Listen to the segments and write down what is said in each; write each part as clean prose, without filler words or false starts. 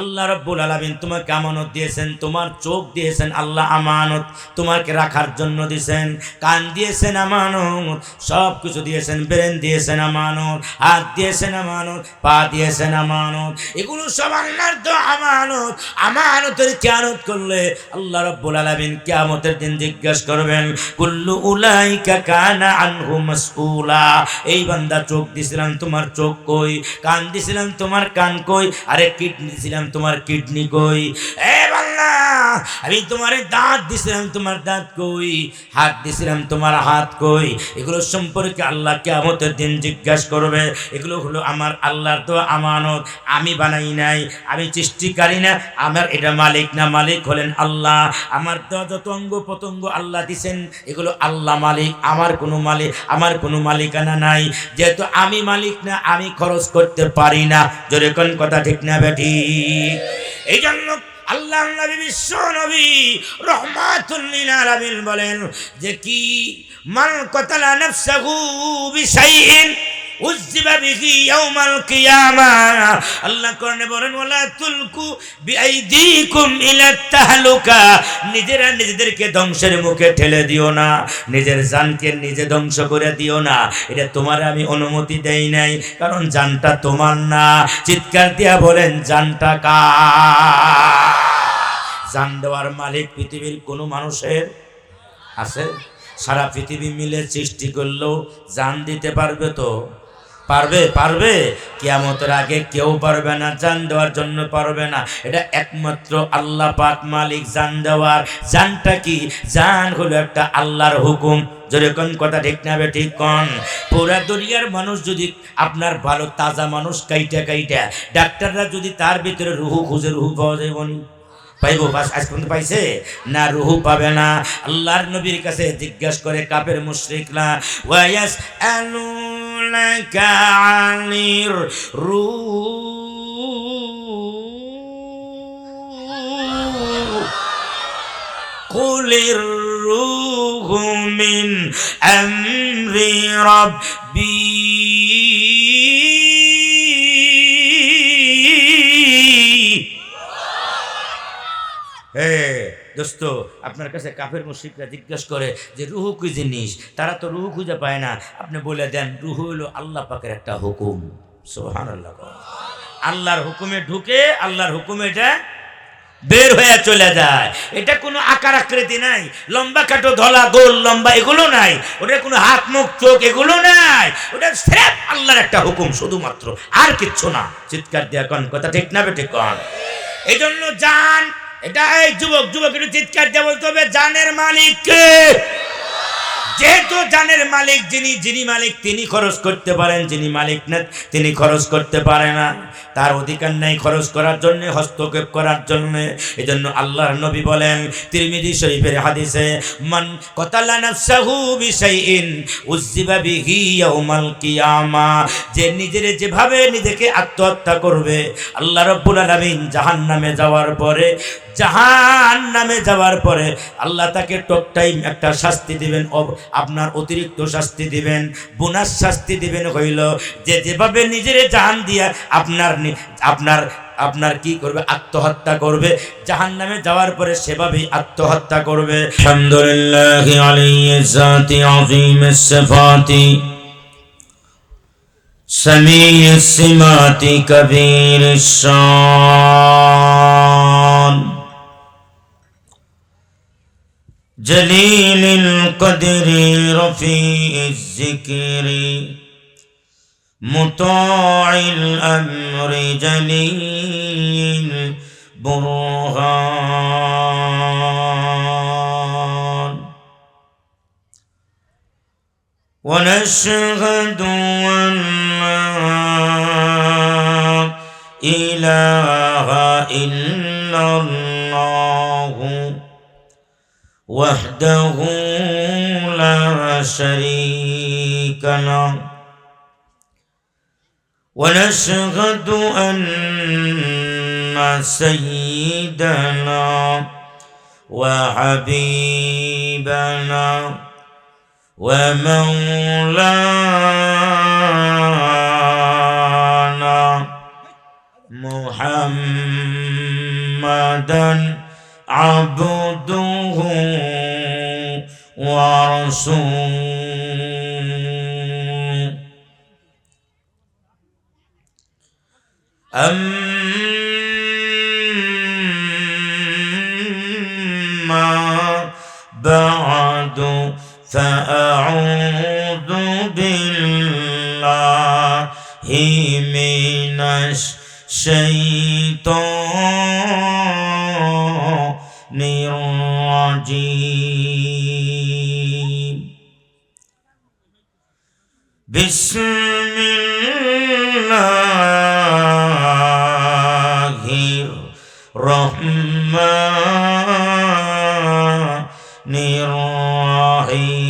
আল্লাহ রাব্বুল আলামিন তোমাকে আমানত দিয়েছেন, তোমার চোখ দিয়েছেন আল্লাহ আমানত, তোমাকে রাখার জন্য দিয়েছেন। কান দিয়েছেন আমানত, সব কিছু দিয়েছেন। ব্রেন দিয়েছেন আমানত, হাত দিয়েছেন আমানত, পা দিয়েছেন আমানত। এগুলো সব আল্লাহর তো আমানত। আমানতের খেয়ানত করলে আল্লাহ রাব্বুল আলামিন কিয়ামতের দিন জিজ্ঞাসা করবেন, কুল্লু উলাইকা কানা আনহু মাসউলা। এই বান্দা, চোখ দিছিলাম, তোমার চোখ কই? কান দিছিলাম, তোমার কান কই? আরে কিডনি দিছিলাম, তোমার কিডনি কই? এ বান্দা, আমি তোমারে দাঁত দিছিলাম, তোমার দাঁত কই? হাত দিছিলাম, তোমার হাত কই? এগুলো সম্পর্কে আল্লাহ কিয়ামতের দিন জিজ্ঞাসা করবে। এগুলো হলো আমার আল্লাহর তো আমানত। আমি বানাই নাই, আমি সৃষ্টিকারী না, আমার এটা মালিক না, মালিক হলেন আল্লাহ। আমার যত অঙ্গ প্রত্যঙ্গ আল্লাহ দিছেন, এগুলো আল্লাহ মালিক, আমার কোনো মালিকানা নাই। যেহেতু আমি মালিক না, আমি খরচ করতে পারি না। জোরে কোন কথা ঠিক না বেঠি? এই জন্য আল্লাহ নবী, বিশ্ব নবী রহমাতুল লিল আলামিন বলেন যে কি, মান কাতালা নাফসাহু বিশাইইন উযিবা বিহি ইয়াউমাল কিয়ামাহ। আল্লাহ কোরআনে বলেন, ওয়ালা তুলকু বিআইদিকুম ইলা তাহলুকা। নিজেরা নিজেদেরকে ধ্বংসের মুখে ঠেলে দিও না, নিজের জানকে নিজে ধ্বংস করে দিও না। এটা তোমার আমি অনুমতি দেই নাই, কারণ জানটা তোমার না। চিৎকার দিয়া বলেন, জানটা কার? জান দেওয়ার মালিক পৃথিবীর কোনো মানুষের আছে? সারা পৃথিবী মিলে সৃষ্টি করলেও জান দিতে পারবে তো? পারবে? কিয়ামতের আগে কেউ পারবে না, জান দেওয়ার জন্য পারবে না। এটা একমাত্র আল্লাহ পাক মালিক জান দেওয়ার। জানটা কি? জান হলো একটা আল্লাহর হুকুম। যেরকম কথা ঠিক না বে ঠিক কন? পুরা দুনিয়ার মানুষ যদি আপনার ভালো তাজা মানুষ কাইটা ডাক্তাররা যদি তার ভিতরে রুহু খুঁজে, রুহু পাওয়া যায় বনি? পাইব? আজ পর্যন্ত পাইছে না? রুহু পাবে না। আল্লাহর নবীর কাছে জিজ্ঞাসা করে কাফের মুশরিকরা, ওয়ায়াস আলুনাকা আনির রূহ কুলির রূহু মিন আমরি রাব্বি। দোস্ত, আপনার কাছে কাফের মুশরিকরা জিজ্ঞাসা করে যে রুহু কি জিনিস? তারা তো রুহু খুঁজে পায় না। আপনি বলে দেন, রুহু হলো আল্লাহ পাকের একটা হুকুম। সুবহানাল্লাহ। আল্লাহর হুকুমে ঢুকে, আল্লাহর হুকুমে এটা বের হয়ে চলে যায়। এটা কোনো আকার আকৃতি নাই, লম্বা কাটো ধলা গোল লম্বা এগুলো নাই, ওটা কোনো হাত মুখ চোখ এগুলো নাই। ওটা স্রেফ আল্লাহর একটা হুকুম শুধুমাত্র, আর কিচ্ছু না। চিৎকার দিয়া কোন কথা ঠিক না বেঠিক কোন? এই জন্য জান, এটা এই যুবক একটু চিৎকার দিয়ে বলতে হবে, জানের মালিক কে? যেহেতু জানের মালিক যিনি মালিক তিনি খরচ করতে পারেন, যিনি মালিক না তিনি খরচ করতে পারে না। তার অধিকার নাই খরচ করার জন্য, হস্তক্ষেপ করার জন্য। এই জন্য আল্লাহর নবী বলেন তিরমিজি শরীফের হাদিসে, মান কাতালা নাফসাহু বিশাইইন উযিবা বিহি ইয়াউমাল কিয়ামাহ। যে যেভাবে নিজেকে আত্মহত্যা করবে, আল্লাহ রাব্বুল আলামিন জাহান্নামে যাওয়ার পরে আল্লাহ তাকে টক টাইম একটা শাস্তি দিবেন, আপনার অতিরিক্ত শাস্তি দিবেন, বোনাস শাস্তি দিবেন। হইল যে যেভাবে নিজের জান দিয়া আপনার কি করবে? আত্মহত্যা করবে। জাহান্নামে যাওয়ার পরে সেভাবেই আত্মহত্যা করবে। আলহামদুলিল্লাহি আলাইহিস জাতি আযীমিস সিফাতি সামিয়িস সিমাতি কবীরিস শান জলিলিল কদরি রফিইজ যিকরি মুতাইল আমরি জলিল বুরহান। ونشهد أن لا إله إلا الله وحده لا شريك له ونشهد أن سيدنا وحبيبنا ومولانا محمد মুহাম্মাদান আবদুহু ওয়া রাসূলুহু আম্মা বা'দু ফাআউযু বিল্লাহি মিনাশ শাইতানির রাজীম বিসমিল্লাহির রহমানির রহিম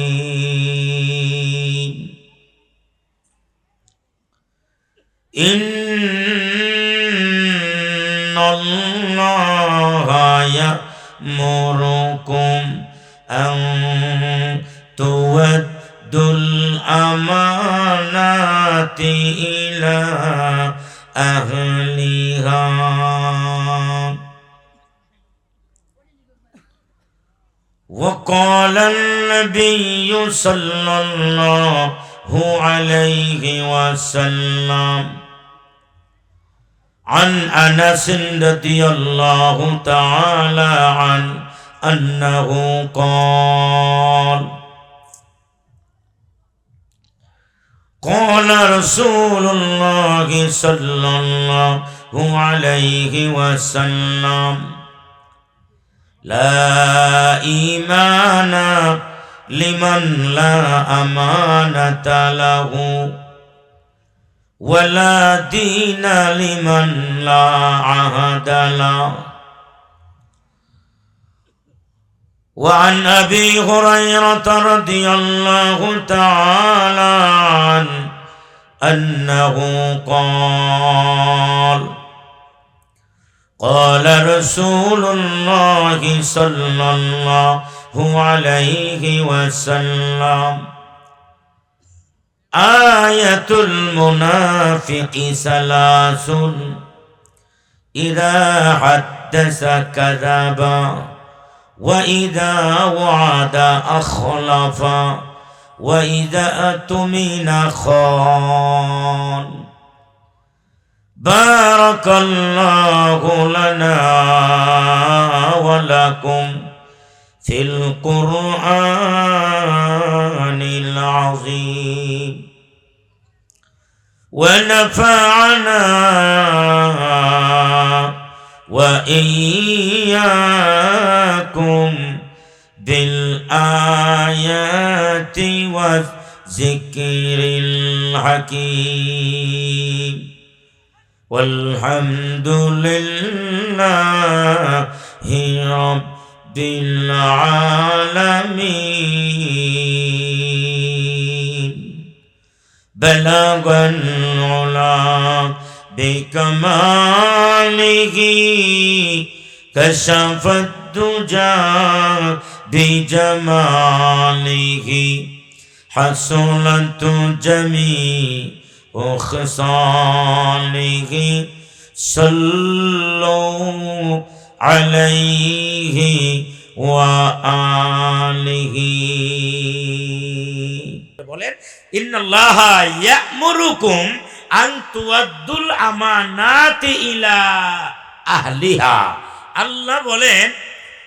ইন্নাল্লাহা ইয়া'মুরুকুম আন তু'আদ্দুল আমানাতি ইলা আহলিহা وقال النبي صلى الله عليه وسلم عن أنس رضي الله تعالى عنه أنه قال قال رسول الله صلى الله عليه وسلم لا إيمان لمن لا أمانة له ولا دين لمن لا عهد له وعن أبي هريرة رضي الله تعالى عنه أنه قال قال رسول الله صلى الله عليه وسلم آية المنافق ثلاث إذا حدث كذب وإذا وعد أخلف وإذا أؤتمن خان بارك الله لنا ولكم في القرآن العظيم ونفعنا وإياكم بالآيات والذكر الحكيم والحمد لله رب العالمين بلغ العلا بكماله كشف الدجى بجماله حصلت جميع وخصاله صلوا عليه وآله বলেন ইন্নাল্লাহা ইয়া'মুরুকুম আন তুআদ্দুল আমানাতি ইলা আহলিহা আল্লাহ বলেন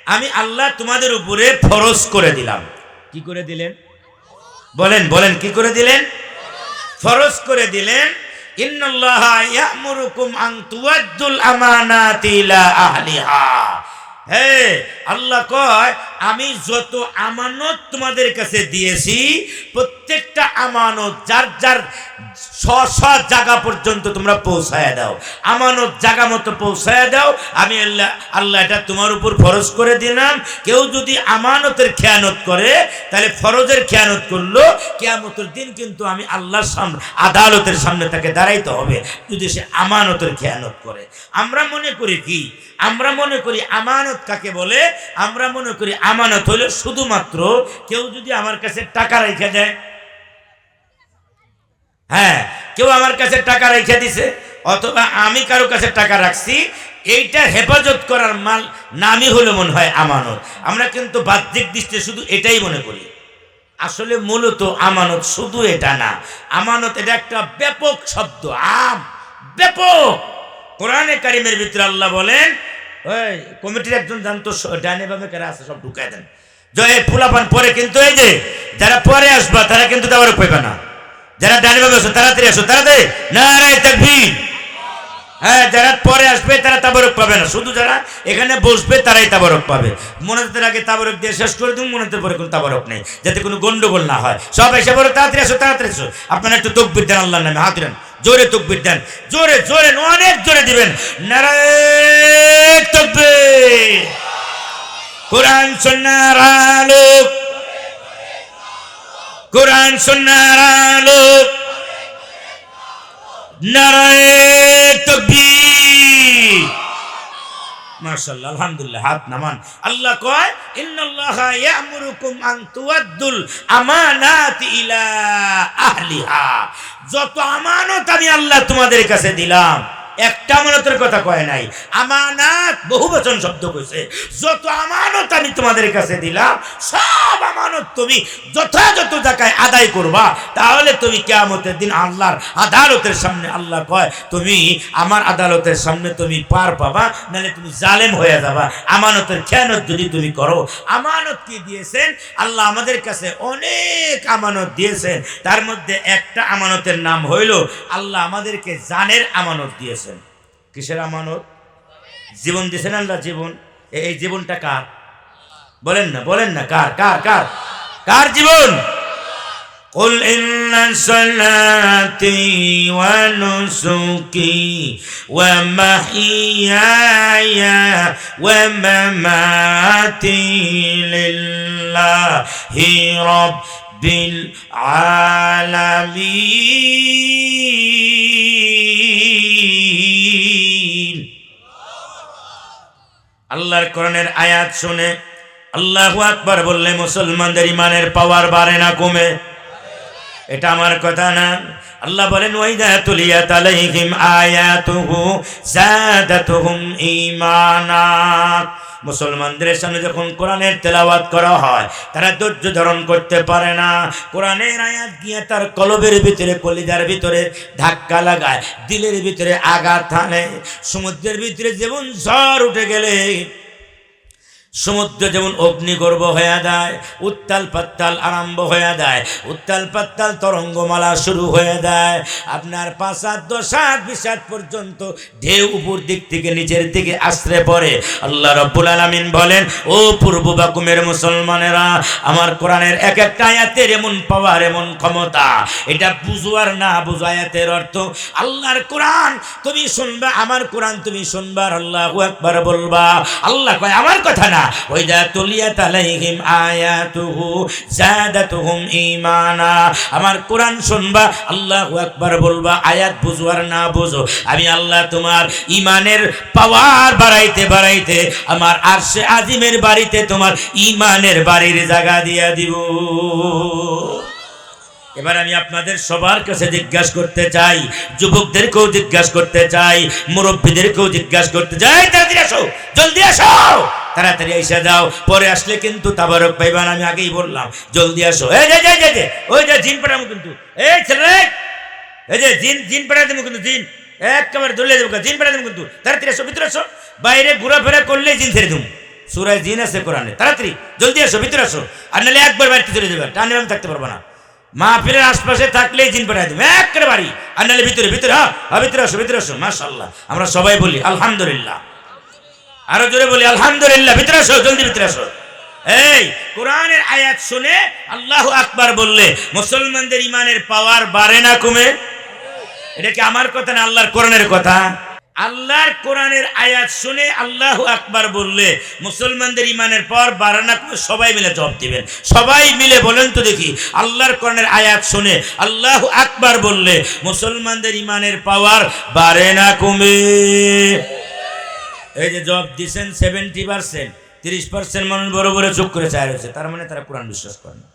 আমি আল্লাহ তোমাদের উপরে ফরজ করে দিলাম কি করে দিলেন বলেন বলেন কি করে দিলেন ফরজ করে দিলেন ইন্নাল্লাহা ইয়া'মুরুকুম আন তুআদ্দুল আমানাতি ইলা আহলিহা হে আল্লাহ কয় আমি যত আমানত তোমাদের কাছে দিয়েছি প্রত্যেকটা আমানত যার যার স্ব জায়গা পর্যন্ত তোমরা পৌঁছায় দাও আমানত জায়গা মতো পৌঁছায় দাও আমি আল্লাহ এটা তোমার উপর ফরজ করে দিলাম কেউ যদি আমানতের খেয়ানত করে তাহলে ফরজের খেয়ানত করলো কিয়ামতের দিন কিন্তু আমি আল্লাহর সামনে আদালতের সামনে তাকে দাঁড়াইতে হবে যদি সে আমানতের খেয়ানত করে আমরা মনে করি কি আমরা মনে করি আমানত কাকে বলে আমরা মনে করি আমানত হলো শুধুমাত্র কেউ যদি আমার কাছে টাকা রেখে দেয় হ্যাঁ কেউ আমার কাছে টাকা রেখে দিছে অথবা আমি কারো কাছে টাকা রাখছি এইটা হেফাজত করার মাল নামই হলো মনে হয় আমানত। আমরা কিন্তু বাহ্যিক দৃষ্টিতে শুধু এটাই মনে করি, আসলে মূলত আমানত শুধু এটা না। আমানত এটা একটা ব্যাপক শব্দ, ব্যাপক। কোরআনে কারিমের ভিতরে আল্লাহ বলেন, ওই কমিটির একজন জানতো ডানে বামে কারা আছে সব ঢুকাই দেন, জয় ফুলাপান পরে কিন্তু এই যে যারা পরে আসবা তারা কিন্তু তাবারক পাইবে না। যারা ডানে বামে আসো তাড়াতাড়ি আসো, তাড়াতাড়ি, নারায়ে তাকবীর। হ্যাঁ, যারা পরে আসবে তারা তাবারক পাবে না, শুধু যারা এখানে বসবে তারাই তাবারক পাবে। মোনাজাতের আগে তাবারক দিয়ে শেষ করে দিন, মোনাজাতের পরে কোনো তাবারক নেই, যাতে কোনো গন্ডগোল না হয়। সব এসে বলো তাড়াতাড়ি আসো, তাড়াতাড়ি আসো। আপনারা একটু তাকবীর দেন আল্লাহর নামে, হাত দেন, জোরে তাকবীর দেন, জোরে জোরে অনেক জোরে দিবেন, নারায়ে তাকবীর। কোরআন সুন্নাহর আলো, কোরআন সুন্নাহর আলো, নারায়ে তাকবীর। মাশাআল্লাহ, আলহামদুলিল্লাহ, হাত নামান। আল্লাহ কয়, ইন্নাল্লাহা ইয়া'মুরুকুম আন তুআদ্দুল আমানাতি ইলা আহলিহা। যত আমানত আমি আল্লাহ তোমাদের কাছে দিলাম, একটা আমানতের কথা কয় নাই, আমানাত বহুবচন শব্দ কইছে। যত আমানত আমি তোমাদের কাছে দিলাম, সব আমানত তুমি যথাযথ জায়গায় আদায় করবা, তাহলে তুমি কিয়ামতের দিন আল্লাহর আদালতের সামনে, আল্লাহ কয় তুমি আমার আদালতের সামনে তুমি পার পাবা, নাহলে তুমি জালেম হয়ে যাবা আমানতের খেয়ানত যদি তুমি করো। আমানত কি দিয়েছেন আল্লাহ আমাদের কাছে? অনেক আমানত দিয়েছেন, তার মধ্যে একটা আমানতের নাম হইল আল্লাহ আমাদেরকে জানের আমানত দিয়েছেন। কিসের আমানত? জীবন দিয়েছেন আল্লাহ, জীবন। এই জীবনটা কার? বলেন না, বলেন না, কার কার কার কার জীবন? قل إن صلاتي ونسكي ومحياي ومماتي لله رب العالمين। আল্লাহর কোরআনের আয়াত শুনে আল্লাহু আকবার বললে মুসলমানদের ইমানের পাওয়ার বাড়ে না কমে? এটা আমার কথা না। আল্লাহ বলেন, ওয়াইদা তুলিয়াত আলাইহিম আয়াতুহু যাদাতুহুম ঈমানা। মুসলমানদের সামনে যখন কোরআনের তেলাওয়াত করা হয়, তারা ধৈর্য ধারণ করতে পারে না। কোরআনের আয়াত গিয়ে তার কলবের ভিতরে, কলিজার ভিতরে ধাক্কা লাগায়, দিলের ভিতরে আঘাত হানে। সমুদ্রের ভিতরে যেমন ঝড় উঠে গেলে সমুদ্র যেমন অগ্নিগর্ভ হয়ে যায়, উত্তাল পাত্তাল আরম্ভ হয়ে যায়, উত্তাল পাত্তাল তরঙ্গমালা শুরু হয়ে যায়, আপনার 5 হাত 10 হাত 20 হাত পর্যন্ত ঢেউ উপর দিক থেকে নিচের দিকে আশ্রে পড়ে। আল্লাহ রাব্বুল আলামিন বলেন, ও পূর্ব বাকুমের মুসলমানেরা, আমার কোরআনের এক একটা আয়াতের এমন পাওয়ার, এমন ক্ষমতা, এটা বুঝো আর না বুঝো আয়াতের অর্থ। আল্লাহর কোরআন তুমি শুনবা, আমার কোরআন তুমি শুনবা, আল্লাহু আকবার বলবা। আল্লাহ কয় আমার কথা না, ওয়াইদা তুলিয়াত আলাইহিম আয়াতুহু যাদাতুহুম ঈমানা। আমার কোরআন শুনবা, আল্লাহু আকবার বলবা, আয়াত বুঝো আর না বুঝো, আমি আল্লাহ তোমার ঈমানের পাওয়ার বাড়াইতে বাড়াইতে আমার আরশে আজিমের বাড়িতে তোমার ঈমানের বাড়ির জায়গা দিয়া দিব। এবার আমি আপনাদের সবার কাছে জিজ্ঞাসা করতে চাই, যুবকদেরকেও জিজ্ঞাসা করতে চাই, মুরব্বীদেরকেও জিজ্ঞাসা করতে চাই, তাড়াতাড়ি আসো, জলদি আসো, তাড়াতাড়ি এসে যাও, পরে আসলে কিন্তু তাবারক পাইবান। আমি আগেই বললাম, জলদি আসো। এই যে ওই যে জিন পাঠাবো কিন্তু, এই ছেলে, এই যে জিন পাঠা দেবো কিন্তু, জিন একেবারে ধরলে দেবো, জিন পাঠা দেবো কিন্তু, তাড়াতাড়ি আসো, ভিতরে আসো। বাইরে ঘোরাফেরা করলে জিন ছেড়ে দেবো, সূরায় জিন আছে কোরআনে, তাড়াতাড়ি জলদি আসো, ভিতরে আসো, আর নাহলে একবার বাড়িতে চলে যাবে, টানে আমি থাকতে পারবো না। মাহফিলের আশপাশে থাকলেই জিন পাঠাই দেবো একেবারে বাড়ি, আর নাহলে ভিতরে ভিতরে। হ্যাঁ, ভিতরে আসো, ভিতরে আসো। মাশাআল্লাহ, আমরা সবাই বলি আলহামদুলিল্লাহ, আরো জোরে বলি আলহামদুলিল্লাহ। ভিতরে আসো, জলদি ভিতরে আসো। এই কোরআনের আয়াত শুনে আল্লাহু আকবার বললে মুসলমানদের ইমানের পাওয়ার বাড়ে না কমে? এটা কি আমার কথা না, আল্লাহর কোরআনের কথা? আল্লাহর কোরআনের আয়াত শুনে আল্লাহু আকবার বললে মুসলমানদের ইমানের পাওয়ার বাড়ে না কমে? সবাই মিলে জবাব দিবেন, সবাই মিলে বলেন তো দেখি, আল্লাহর কোরআনের আয়াত শুনে আল্লাহু আকবার বললে মুসলমানদের ইমানের পাওয়ার বাড়ে না কমে? এই যে জবাব দিচ্ছেন 70%, 30% মানুষ বড় বড় চোখ করে চায় রয়েছে, তার মানে তারা কোরআন বিশ্বাস করে না।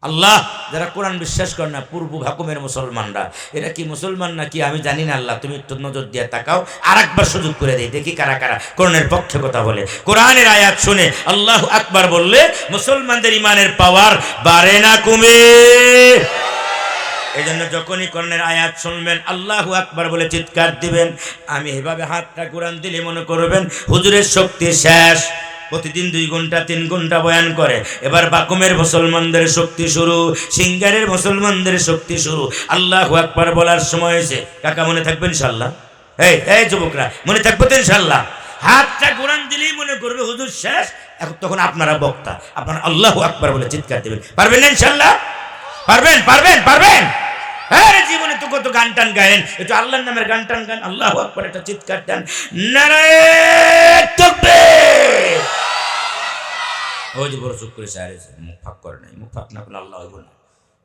আল্লাহ, যারা কোরআন বিশ্বাস করে না পূর্ব ভাকুমের মুসলমানরা, এরা কি মুসলমান নাকি আমি জানি না, আল্লাহ তুমি একটু নজর দিয়ে তাকাও, আর একবার সুযোগ করে দেই, দেখি কারা কারা কোরআনের পক্ষে কথা বলে। কোরআনের আয়াত শুনে আল্লাহ আকবার বললে মুসলমানদের ইমানের পাওয়ার বাড়ে না কমে? এই জন্য যখনই কোরআনের আয়াত শুনবেন আল্লাহু আকবার বলে চিৎকার দিবেন। আমি এভাবে হাতটা কোরআন দিলে মনে করবেন হুজুরের শক্তি শেষ। প্রতিদিন 2 ঘন্টা 3 ঘন্টা বয়ান করে, এবার বাকুমের মুসলমানদের শক্তি শুরু, সিঙ্গারের মুসলমানদের শক্তি শুরু। আল্লাহু আকবার বলার সময় হয়েছে। কাকা মনে থাকবে ইনশাআল্লাহ? এই যুবকরা মনে থাকবে তো ইনশাআল্লাহ? হাতটা কোরআন দিলেই মনে করবে হুজুর শেষ। এখন তখন আপনারা বক্তা, আপনারা আল্লাহু আকবার বলে চিৎকার দিবেন। পারবেন না ইনশাআল্লাহ? পারবেন পারবেন পারবেন? হ্যাঁ, জীবনে তো কত গান টান গায়েন, একটু আল্লাহর নামের গান টান গান, আল্লাহু আকবার একটা চিৎকার দেন, নারায়ে তাকবীর। ওই যে বড় চুপ করে সারেছে, মুখ ফাঁক করে নাই, মুখ ফাঁক না করলে আল্লাহ হইব না,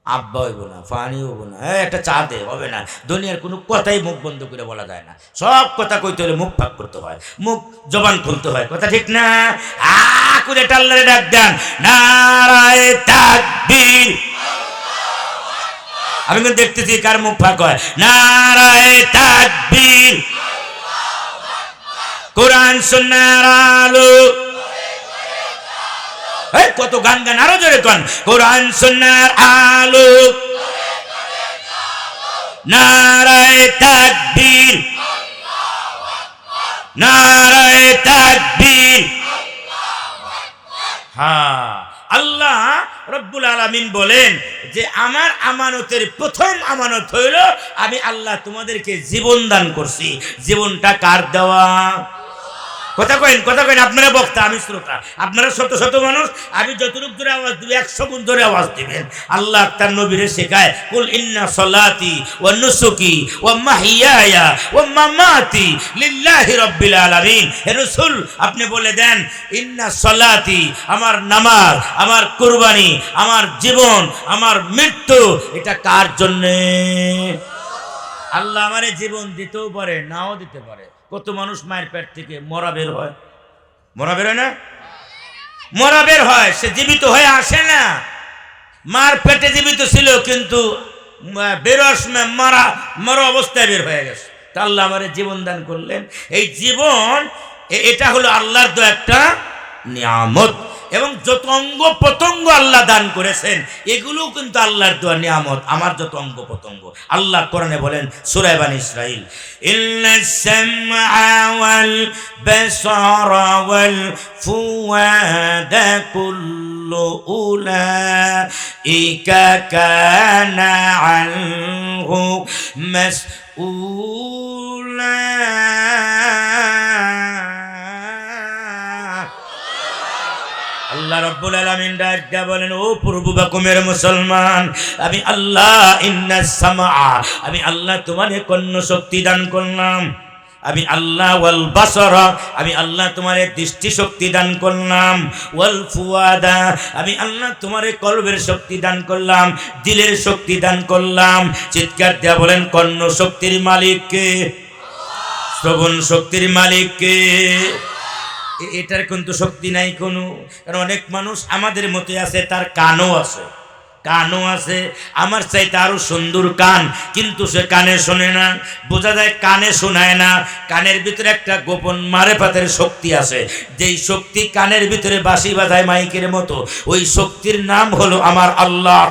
আব্বা হইব না, ফানি হইব না, একটা চা দে হবে না। দুনিয়ার কোনো কথাই মুখ বন্ধ করে বলা যায় না, সব কথা কইতে হলে মুখ ফাঁক করতে হয়, মুখ জবান খুলতে হয়, কথা ঠিক না? করে আল্লাহরে ডাক দেন, নারায়ে তাকবীর। আমি কিন্তু দেখতেছি কার মুখ ফাঁক হয়। নারায়ে তাকবীর, কোরআন সুন্নাহর আলো। কত গান গান, আরো জোরে কোন, কোরআন সুন্নাহর আলো। নারায়ে তাকবীর, নারায়ে তাকবীর। হ্যাঁ, আল্লাহ রব্বুল আলামিন বলেন যে আমার আমানতের প্রথম আমানত হইল আমি আল্লাহ তোমাদেরকে জীবন দান করছি। জীবনটা কার দেওয়া? কথা কইন, কথা কইন। আপনারা বক্তা, আমি শ্রোতা, আপনারা শত শত মানুষ। আমি যতটুকু জোরে আওয়াজ দিব 100 গুণ জোরে আওয়াজ দিবেন। আল্লাহ তার নবীরে শেখায়, কুল ইন্না সলাতি ওয়া নুসুকি ওয়া মাহইয়ায়া ওয়া মামাতি লিল্লাহি রাব্বিল আলামিন। হে রাসূল, আপনি বলে দেন ইন্না সলাতি, আমার নামাজ, আমার কুরবানি, আমার জীবন, আমার মৃত্যু, এটা কার জন্যে? আল্লাহ আমারে জীবন দিতেও পারে, নাও দিতে পারে। কত মানুষ মায়ের পেট থেকে মরা বের হয়, মরা বের হয় না? মরা বের হয়, সে জীবিত হয়ে আসে না। মার পেটে জীবিত ছিল কিন্তু বেরোর সময় মরা অবস্থায় বের হয়ে গেছে। তা আল্লাহ আমারে জীবন দান করলেন। এই জীবন এটা হলো আল্লাহর তো একটা নিয়ামত, এবং যত অঙ্গ প্রত্যঙ্গ আল্লাহ দান করেছেন এগুলোও কিন্তু আল্লাহর দেওয়া নিয়ামত। আমার যত অঙ্গ প্রত্যঙ্গ, আল্লাহ কোরআনে বলেন সূরা বানী ইসরাঈল, ইন্নাস সামআ ওয়াল বাসারা ওয়াল ফুআদা কুল্লু উলাইকা কানা আনহু মাসউলা। আল্লাহ রাব্বুল আলামিন ডাক দিয়া বলেন, ও পূর্ব বাকুমের মুসলমান, আমি আল্লাহ ইন্নাস সামআ, আমি আল্লাহ তোমারে কর্ণ শক্তি দান করলাম। আমি আল্লাহ ওয়াল বাসারা, আমি আল্লাহ তোমারে দৃষ্টি শক্তি দান করলাম। ওয়াল ফুয়াদা, আমি আল্লাহ তোমারে কলবের শক্তি দান করলাম, দিলের শক্তি দান করলাম। চিৎকার দিয়া বলেন, কর্ণ শক্তির মালিক কে? শ্রবণ শক্তির মালিক কে? এটার কিন্তু শক্তি নাই কোনো। কারণ অনেক মানুষ আমাদের মতো আছে, তার কানও আছে, কানও আছে, আমার চাইতে আরো সুন্দর কান, কিন্তু সে কানে শোনে না। বোঝা যায় কানে শোনায় না। কানের ভিতরে একটা গোপন মারেফাতের শক্তি আছে, যেই শক্তি কানের ভিতরে বাঁশি বাজায় মাইকের মতো। ওই শক্তির নাম হলো আমার আল্লাহ।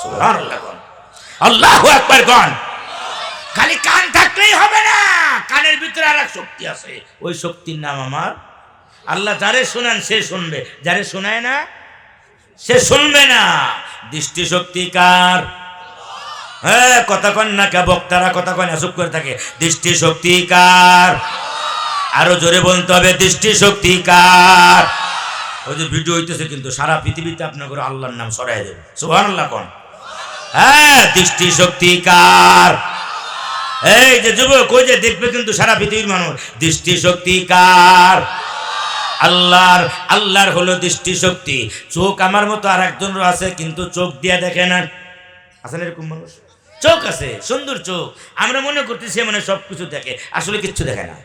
সুবহানাল্লাহ, আল্লাহু আকবার কোন। খালি কান থাকলেই হবে না, কানের ভিতরে আর এক শক্তি আছে, ওই শক্তির নাম আমার আল্লাহ। যারে শোনান সে শুনবে, যারে শোনায় না সে শুনবে না। দৃষ্টি শক্তি কার? হ্যাঁ, কথা কন না কে? বক্তারা কথা কন না, চুপ করে থাকে। দৃষ্টি শক্তি কার? আরো জোরে বলতে হবে, দৃষ্টি শক্তি কার? ওই যে ভিডিও হইতেছে কিন্তু সারা পৃথিবীতে আপনার করে আল্লাহর নাম ছড়াই দেবে। সুবহানাল্লাহ কোন। হ্যাঁ, দৃষ্টি শক্তি কার? এই যে যুবক, ওই যে দেখবে কিন্তু সারা পৃথিবীর মানুষ। দৃষ্টি শক্তি কার? আল্লাহর। আল্লাহর হলো দৃষ্টি শক্তি। চোখ আমার মতো আর একজনের আছে, কিন্তু চোখ দিয়া দেখে না। আছেন এরকম মানুষ? চোখ আছে, সুন্দর চোখ, আমরা মনে করতেছি মানে সব কিছু দেখে, আসলে কিচ্ছু দেখে না।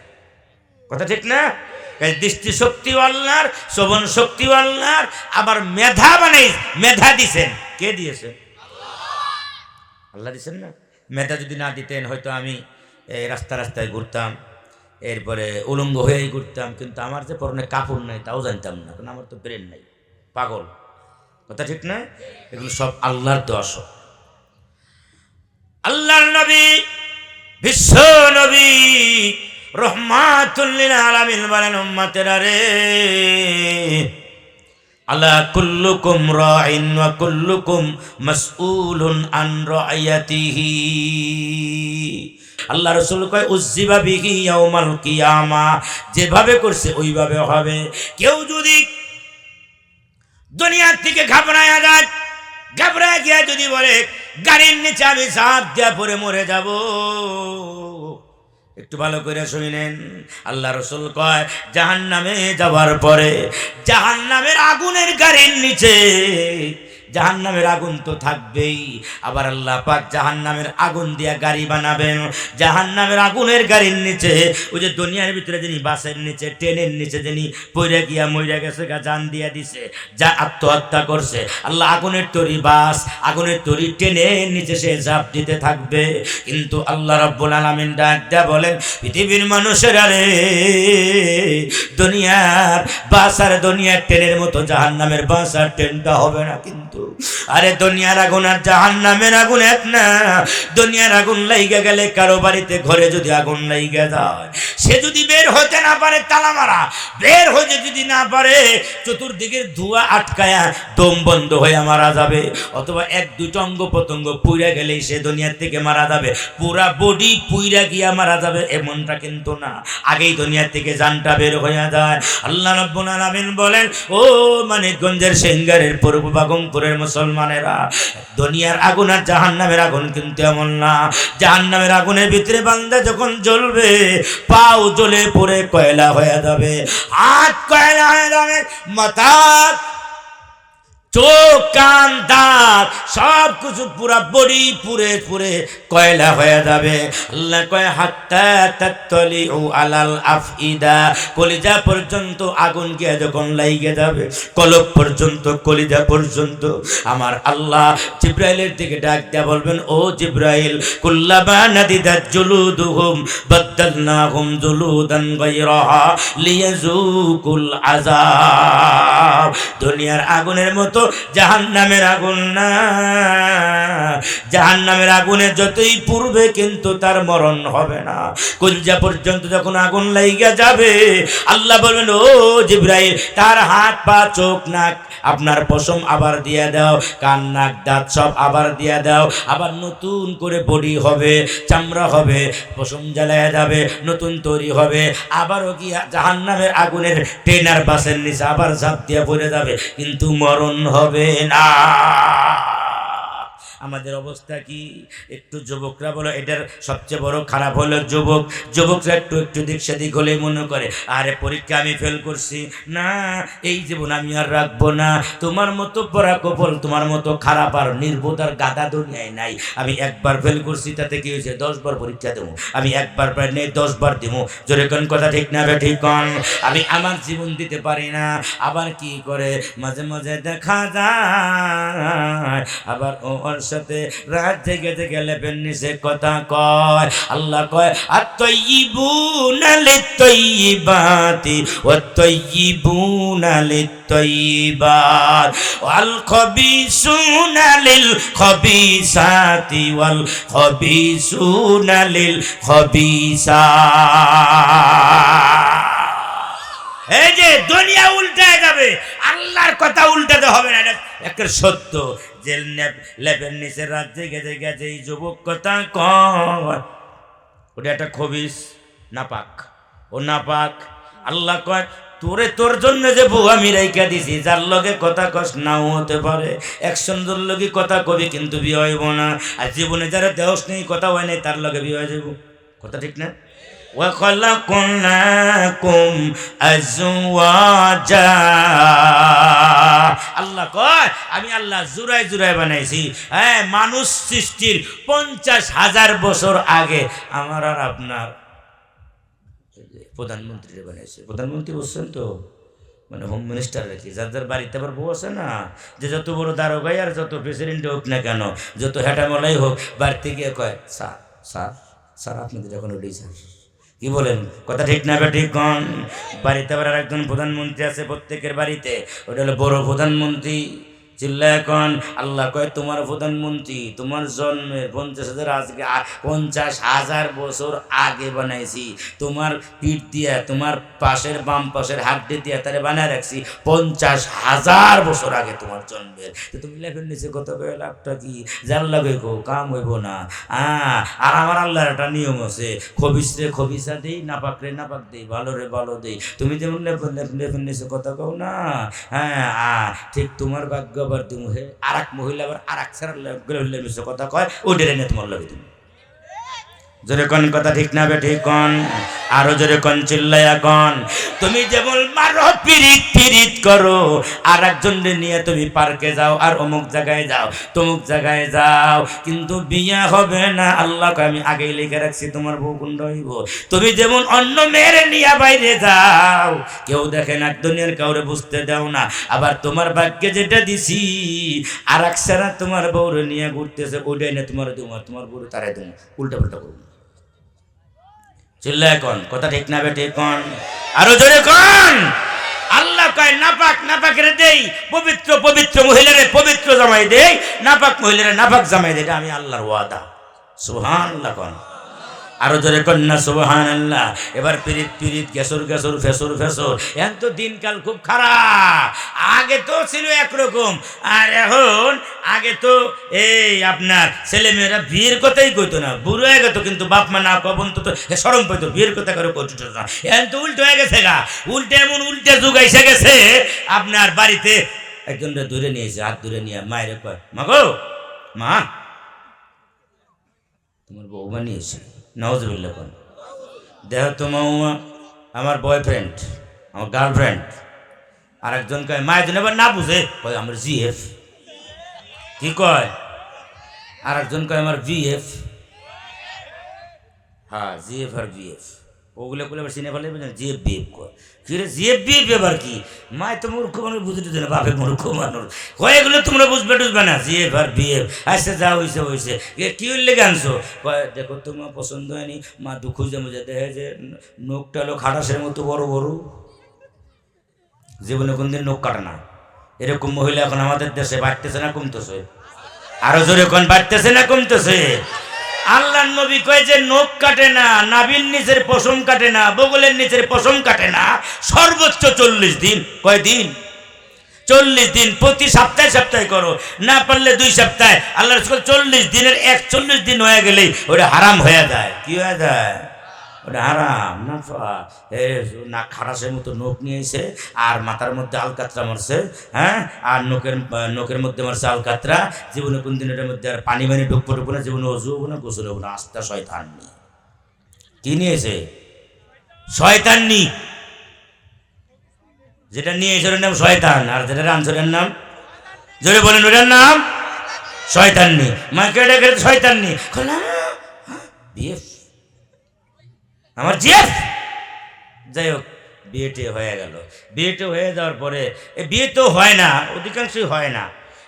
কথা ঠিক না? দৃষ্টি শক্তিও আল্লাহর, শ্রবণ শক্তিও আল্লাহর, আবার মেধা বানাই, মেধা দিছেন। কে দিয়েছে? আল্লাহ দিয়েছেন না? মেধা যদি না দিতেন হয়তো আমি এই রাস্তায় ঘুরতাম, এরপরে উলঙ্গ হয়েই ঘুরতাম, কিন্তু আমার যে পরনে কাপড় নাই তাও জানতাম না, কারণ আমার তো ব্রেন নাই। পাগল কথা ঠিক না? এগুলো সব আল্লাহর দোষ। আল্লাহর নবী, বিশ্ব নবী রহমাতুল লিল আলামিন বলেন, উম্মতেরা রে, আলা কুল্লুকুম রাইন ওয়া কুল্লুকুম মাসউলুন আন রাইয়াতিহি। আল্লাহ রাসূল কয় উজ্জিবা বিহি ইয়াউমাল কিয়ামা, যেভাবে করছে ওইভাবে হবে। কেউ যদি দুনিয়ার থেকে ঘাবড়ায়া যায়, ঘাবড়ায় গিয়া যদি বলে গাড়ির নিচে আমি ঝাঁপ দিয়া পড়ে মরে যাব, একটু ভালো করে শুনেন, আল্লাহ রাসূল কয় জাহান্নামে যাওয়ার পরে জাহান্নামের আগুনের গাড়ির নিচে জাহান্নামের আগুন তো থাকবেই, আবার আল্লাহ পাক জাহান্নামের আগুন দিয়া গাড়ি বানাবেন। জাহান্নামের আগুনের গাড়ির নিচে ওই যে দুনিয়ার ভিতরে যিনি বাসের নিচে ট্রেনের নিচে যিনি পইরা গিয়া মইরা গেছে, জান দিয়া দিছে, যা আত্মহত্যা করছে, আল্লাহ আগুনের তরি বাস আগুনের তরি ট্রেনের নিচে সে ঝাঁপ দিতে থাকবে। কিন্তু আল্লাহ রাব্বুল আলামিন ডাক দেয়া বলেন, পৃথিবীর মানুষেরা রে, দুনিয়ার বাস আর দুনিয়ার ট্রেনের মতো জাহান্নামের বাস আর ট্রেনটা হবে না। কিন্তু আরে দুনিয়ার আগুন আর জাহান্নামের আগুন এক না। দুনিয়ার আগুন লাইগা গেলে কারো বাড়িতে ঘরে যদি আগুন লাইগা যায়, সে যদি বের হতে না পারে তালা মারা, বের হতে যদি না পারে চতুর্দিকের ধোঁয়া আটকায়া দম বন্ধ হয়ে মারা যাবে, অথবা এক দুটো অঙ্গ প্রত্যঙ্গ পুইরা গেলেই সে দুনিয়ার থেকে মারা যাবে, পুরা বডি পুইরা গিয়া মারা যাবে এমনটা কিন্তু না, আগেই দুনিয়ার থেকে জানটা বের হয়ে যায়। আল্লাহ রাব্বুল আলামিন বলেন, ও মানিকগঞ্জের সিঙ্গারের পূর্ব বাগমপুরের মুসলমানেরা, দুনিয়ার আগুন আর জাহান্নামের আগুন কিন্তু এমন না। জাহান্নামের আগুনের ভিতরে বান্দা যখন জ্বলবে, পাও জ্বলে পড়ে কয়লা হয়ে যাবে, হাত কয়লা হয়ে যাবে, মাথা চোখ কান দাঁত সব কিছু পুরা বডি পুরে পুরে কয়লা হয়ে যাবে। আল্লাহ কয় হাত্তা তাতলিউ আলাল আফইদা, কলিজা পর্যন্ত আগুন গিয়ে যখন লাইগে যাবে, কলব পর্যন্ত কলিজা পর্যন্ত আমার আল্লাহ জিব্রাইলের দিকে ডাক দেয়া বলবেন, ও জিব্রাইল, কুল্লামা নাদিদাত জুলুদুহুম বাদদালনাহুম জুলুদান গায়রাহা লিয়াযুকুল আযাব। দুনিয়ার আগুনের মতো জাহান্নামের আগুন না। জাহান্নামের আগুনে যতই পূর্বে কিন্তু তার মরণ হবে না। কলিজা পর্যন্ত যখন আগুন লাইগা যাবে, আল্লাহ বলবেন, ও জিব্রাইল, তার হাত পা চোখ নাক আপনার পশম আবার দিয়ে দাও, কান নাক দাঁত সব আবার দিয়ে দাও, আবার নতুন করে বডি হবে, চামড়া হবে, পশম জ্বালায় যাবে, নতুন তৈরি হবে, আবারও কি জাহান্নামের আগুনের ট্রেনার বাসের নিচে আবার ঝাঁপ দিয়ে পড়ে যাবে, কিন্তু মরণ হবে না। আমাদের অবস্থা কি? একটু যুবকরা বলো, এটার সবচেয়ে বড় খারাপ হলো যুবকরা একটু দিক সেদিক হলে মনে করে আরে পরীক্ষা আমি ফেল করছি, না এই জীবন আমি আর রাখবো না। তোমার মতো পড়া কপাল, তোমার মতো খারাপ আর নির্বোধ আর গাদা দুনিয়ায় নাই। আমি একবার ফেল করছি, তাতে কি হয়েছে? 10 বার পরীক্ষা দেবো। আমি একবার প্রায় নেই 10 বার দেবো। জোরে কোন কথা ঠিক না বে ঠিক কন? আমি আমার জীবন দিতে পারি না। আবার কি করে মাঝে মাঝে দেখা যায়, আবার ওর সাথে রাত জেগে জেগে লেপের নিচে কথা কয়। আল্লাহ কয়, আত-তাইয়্যিবুনা লিত-তাইয়্যিবাতি ওয়াত-তাইয়্যিবুনা লিত-তাইয়্যিবাত ওয়াল খাবিসুনা লিল-খাবিসাতি ওয়াল খাবিসুনা লিল-খাবিসাত। এই যে দুনিয়া উল্টায় যাবে, আল্লাহর কথা উল্টাতে হবে না, এটা একটা সত্য। যে লেপের নিচে রাত জেগে গেছে এই যুবক কথা কয়, ওটা একটা খবিস, নাপাক, ও নাপাক। আল্লাহ কয়, তোরে তোর জন্য যে বউ আমি রাইখা দিছি, যার লগে কথা কস নাও হতে পারে, এক সুন্দর লগে কথা কবি কিন্তু বিয়ে হইব না। আর জীবনে যারা দেহস নেই কথা হয় নাই, তার লগে বিয়ে হয়ে যাব। কথা ঠিক না? وَخَلَقْنَاكُمْ أَزْوَاجًا। আল্লাহ কয়, আমি আল্লাহ জুরাই জুরাই বানাইছি। হ্যাঁ, মানুষ সৃষ্টির 50,000 বছর আগে আমার আর আপনার প্রধানমন্ত্রী বানাইছে। প্রধানমন্ত্রী বলছেন তো, মানে হোম মিনিস্টার আর কি, যাদের বাড়িতে আবার বউ আছে না, যে যত বড় দারোগাই আর যত প্রেসিডেন্ট হোক না কেন, যত হেঁটামলাই হোক, বাড়িতে গিয়ে কয় স্যার স্যার স্যার আপনাদের এখন ওটাই স্যার। কি বলেন, কথা ঠিক না ঠিক কন? বাড়িতে আবার আরেকজন প্রধানমন্ত্রী আছে প্রত্যেকের বাড়িতে, ওটা হলো বড় প্রধানমন্ত্রী। চিল্লা এখন আল্লাহ কয় তোমার প্রধানমন্ত্রী তোমার জন্মের 50,000 আজকে 50,000 বছর আগে বানাইছি, তোমার পিঠ দিয়া তোমার পাশের বাম পাশের হাড্ডি দিয়া তারে বানায় রাখছি 50,000 বছর আগে তোমার জন্মের। তো তুমি লেখেন নিচে কত কয়ে লাভটা কি? যার লাগে গো কাম হইব না। আর আমার আল্লাহর একটা নিয়ম আছে, খবিস রে খবিসা দেই, নাপাক রে নাপাক দেই, ভালো রে ভালো দেই। তুমি যেমন লেখেন নিচে কথা কও না, হ্যাঁ ঠিক তোমার ভাগ্য আবার তুমি আর এক মহিলা আবার আর এক সারা কথা কয়, ওইটার এনে তোমার লাগে তুমি। জোরে কন কথা ঠিক না বে ঠিক কন? আরো জোরে কন, চিল্লাইয়া কন। তুমি যেমন মারো পিরিত পিরিত করো, আর একজনকে নিয়ে তুমি পার্কে যাও আর অমুক জায়গায় যাও তমুক জায়গায় যাও, কিন্তু বিয়া হবে না। আল্লাহকে আমি আগেই লিখে রাখছি তোমার বউ কোন হইব। তুমি যেমন অন্য মেয়ের নিয়ে বাইরে যাও, কেউ দেখে না, দুনিয়ার কাউরে বুঝতে দাও না, আবার তোমার ভাগ্যে যেটা দিছি আর এক সারা তোমার বউরে নিয়ে ঘুরতেছে, ওইটাই না তোমার তোমার তোমার বউ তারাই তুমি উল্টা পাল্টা করবো। চিল্লা এখন কথা ঠিক না বে ঠিক কন? আরো জোরে কন। আল্লাহ কয় নাপাক নাপাকের দেই, পবিত্র পবিত্র মহিলারে পবিত্র জামাই দেই, নাপাক মহিলারে নাপাক জামাই দেই। এটা আমি আল্লাহর ওয়াদা। সুবহানাল্লাহ কন। আরো জোরে কন্যা সুবহানাল্লাহ। এবার পিরিত পিরিত গেসর গেসর ফেসর ফেসর, এখন তো দিনকাল খুব খারাপ। আগে তো ছিল একরকম, আর এখন আগে তো এই আপনার ছেলেমেয়েরা বিয়ের কথাই কইতো না, বুড়ো হয়ে গেত, কিন্তু বাপ মা না কবন তো সরম পাইতো, বিয়ের কথা করে কইতো না। এখন তো উল্টো হয়ে গেছে গা, উল্টে এমন উল্টে যুগ এসে গেছে। আপনার বাড়িতে একজনটা দূরে নিয়েছে, হাত দূরে নিয়ে মায়ের কয় মা গো মা তোমার বৌমা নিয়েছে। নাউজুবিল্লাহ কোন দেহ তোমার আমার বয়ফ্রেন্ড আমার গার্লফ্রেন্ড। আর একজন কয় মায়ের জন্য এবার না বুঝে কয় আমার জিএফ। কি কয়? আর একজন কয় আমার ভিএফ। হ্যাঁ জিএফ আর ভিএফ, ওগুলো করলে আবার চিনে ফেলে জিএফ বিএফ কয়। কি রে জিএফ বিএফ এবার কি? মায় তো মূর্খ মানুষ বুঝে টুঝে না, বাপের মূর্খ মানুষ কয় এগুলো তোমরা বুঝবে টুঝবে না, জিএফ আর বিএফ। আচ্ছা যা হয়েছে হয়েছে, কি উল্লেখ আনছো? কয় দেখো তোমার পছন্দ হয়নি, মা দুঃখ খুঁজে মুজে দেখে যে নোকটা হলো খাটাসের মতো বড় বড়, জীবনে কোনদিন নোক কাটে না। এরকম মহিলা এখন আমাদের দেশে বাড়তেছে না কমতেছে? আরো জোরে কোন বাড়তেছে না কমতেছে? আল্লাহর নবী কয় যে নখ কাটে না, নাভির নিচের পশম কাটে না, বগলের নিচের পশম কাটে না, সর্বোচ্চ 40 দিন। কয় দিন? 40 দিন। প্রতি সপ্তাহে সপ্তাহে করো, না পারলে 2 সপ্তাহে। আল্লাহ রাসূল 40 দিনের 41 দিন হয়ে গেলেই ওটা হারাম হয়ে যায়। কি হয়ে যায়? ওটা হারাম না। না খারাসের মতো নখ নিয়েছে, আর মাথার মধ্যে আলকাতরা মারছে, হ্যাঁ, আর নখের মধ্যে মারছে আলকাতরা। জীবনে কোন দিন এটার মধ্যে আর পানি পানি ঢুকবো ঢুকবো না, জীবনে অজু হবো না, গোসল হবো না। আস্তা শয়তান নি। কি নিয়েছে? শয়তান নি। যেটা নিয়ে এসের নাম শয়তান, আর যেটা আনসরের নাম জোরে বলেন ওটার নাম শয়তান নি। মাকে ডেকে শয়তান নি, বিএফ আমার জিএফ। যাই হোক, বিয়েটে হয়ে গেল। বিয়েটে হয়ে যাওয়ার পরে বিয়ে তো হয় না, অধিকাংশই হয় না।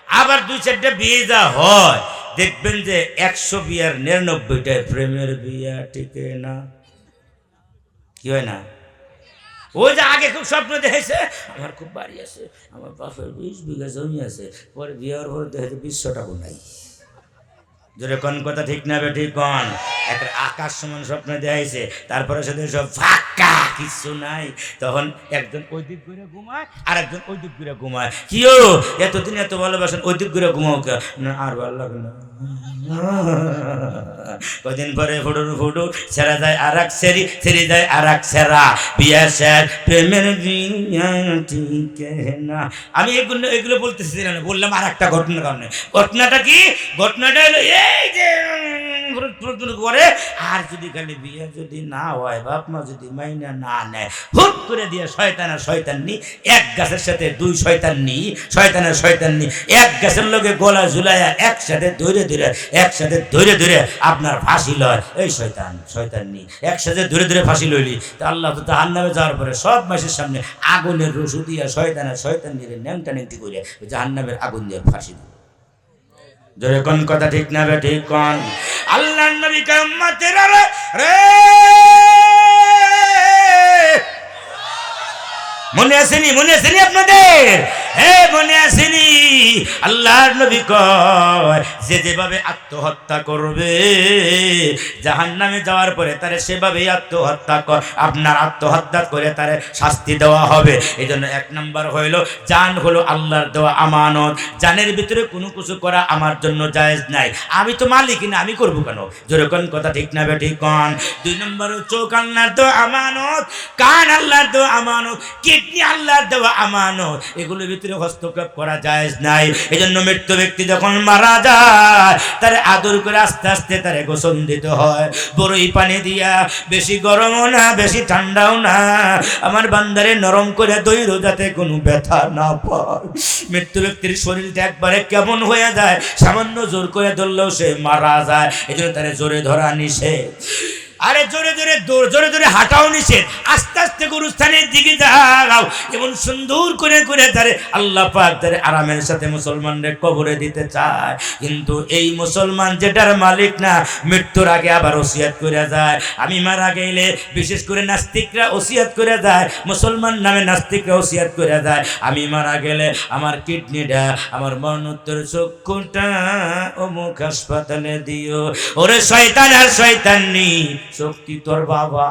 আবার 2-4টা বিয়ে যা হয়, দেখবেন যে 100 বিয়ার 99টায় প্রেমের বিয়া টিকে না। কি হয় না? ওই যে আগে খুব স্বপ্ন দেখেছে আমার খুব বাড়ি আছে, আমার বাপের 20 বিঘা জমি আছে, পরে বিয়ার পরে দেখেছে 20 টাকা নাই। জোরে কোন কথা ঠিক না বে ঠিক কন? একটা আকাশ সমান স্বপ্ন দেখাইছে, তারপরে সেদিন সব ফাঁকা, কিছু নাই। তখন একজন ওই দিক ঘুরে ঘুমায়, আর একজন ওই দিক ঘুরে ঘুমায়। কিও এতদিন এত ভালোবাসেন, ওই দিক ঘুরে ঘুমাও কে? না আর ভালো লাগে না। কদিন পরে ফুটুর ফুটুর ছেড়া যায় আর এক সেরি, সেরি যায় আর এক সেরা। বিয়া স্যার প্রেমের বিয়া ঠিক না। আমি এগুলো বলতেছি না, বললাম আর একটা ঘটনার কারণে। ঘটনাটা কি? ঘটনাটা হলো এই যে করে, আর যদি খালি বিয়ে যদি না হয়, বাপ মা যদি মাইনা না নেয়, হুট করে দিয়ে শয়তান আর শয়তাননি এক গাছের সাথে দুই শয়তাননি, শয়তানের শয়তাননি এক গাছের লোকে গলা ঝুলাইয়া একসাথে ধরে ধরে আপনার ফাঁসি লয়। এই শয়তাননি একসাথে ধরে ফাঁসি লইলি তা আল্লাহ তো জাহান্নামে যাওয়ার পরে সব মাসের সামনে আগুনের রসু দিয়া শয়তানের ন্যাংটা ন্যাংটি করে জাহান্নামের আগুন দিয়ে ফাঁসি দিল। জোরে কোন কথা ঠিক না বে ঠিক কোন? আল্লাহর নবী কয় উম্মতেরা রে, মনে আসেনি আপনাদের? মনে আসেনি? আল্লাহর নবী কয় যে যেভাবে আত্মহত্যা করবে জাহান্নামে যাওয়ার পরে তারে সেভাবেই আত্মহত্যা আপনার আত্মহত্যা করে তারে শাস্তি দেওয়া হবে। এই জন্য 1 নম্বর হইল জান হলো আল্লাহর দেওয়া আমানত। জানের ভিতরে কোনো কিছু করা আমার জন্য জায়েজ নাই। আমি তো মালিক না, আমি করবো কেন? যেরকম কথা ঠিক না বে ঠিক কোন? 2 নম্বর চোখ আল্লাহর দেওয়া আমানত, কান আল্লাহর দেওয়া আমানত, কিডনি আল্লাহর দেওয়া আমানত। এগুলোর ভিতরে হস্তক্ষেপ করা জায়েজ নাই। এই জন্য মৃত্যু ব্যক্তি যখন মারা যায় তারে আদর করে আস্তে আস্তে তারে গোসল দিতে হয় বড়ই পানি দিয়া, বেশি গরমও না বেশি ঠান্ডাও না, আমার বান্দারে নরম করে দইরো যাতে কোনো ব্যথা না পায়। মৃত্যু ব্যক্তির শরীরটা একবারে কেমন হয়ে যায়, সামান্য জোর করে ধরলেও সে মারা যায়। এই জন্য তারে জোরে ধরা নিষেধ। আরে জোরে জোরে হাঁটাও নিষেধ, আস্তে আস্তে গুরুস্থানের দিকে যাও। এমন সুন্দর করে তারে আল্লাহ পাক তারে আরামের সাথে মুসলমানরে কবরে দিতে চায়। কিন্তু এই মুসলমান যেটার মালিক না, মৃত্যুর আগে আবার ওসিয়াত করে যায়। আমি মারা গেলে বিশেষ করে নাস্তিকরা ওসিয়াত করে যায়, মুসলমান নামে নাস্তিকরা ওসিয়াত করে যায়, আমি মারা গেলে আমার কিডনিটা, আমার মরণোত্তর চক্ষুটা অমুক হাসপাতালে দিও। ওরে শয়তান আর শয়তাননি, শক্তি তোর বাবা।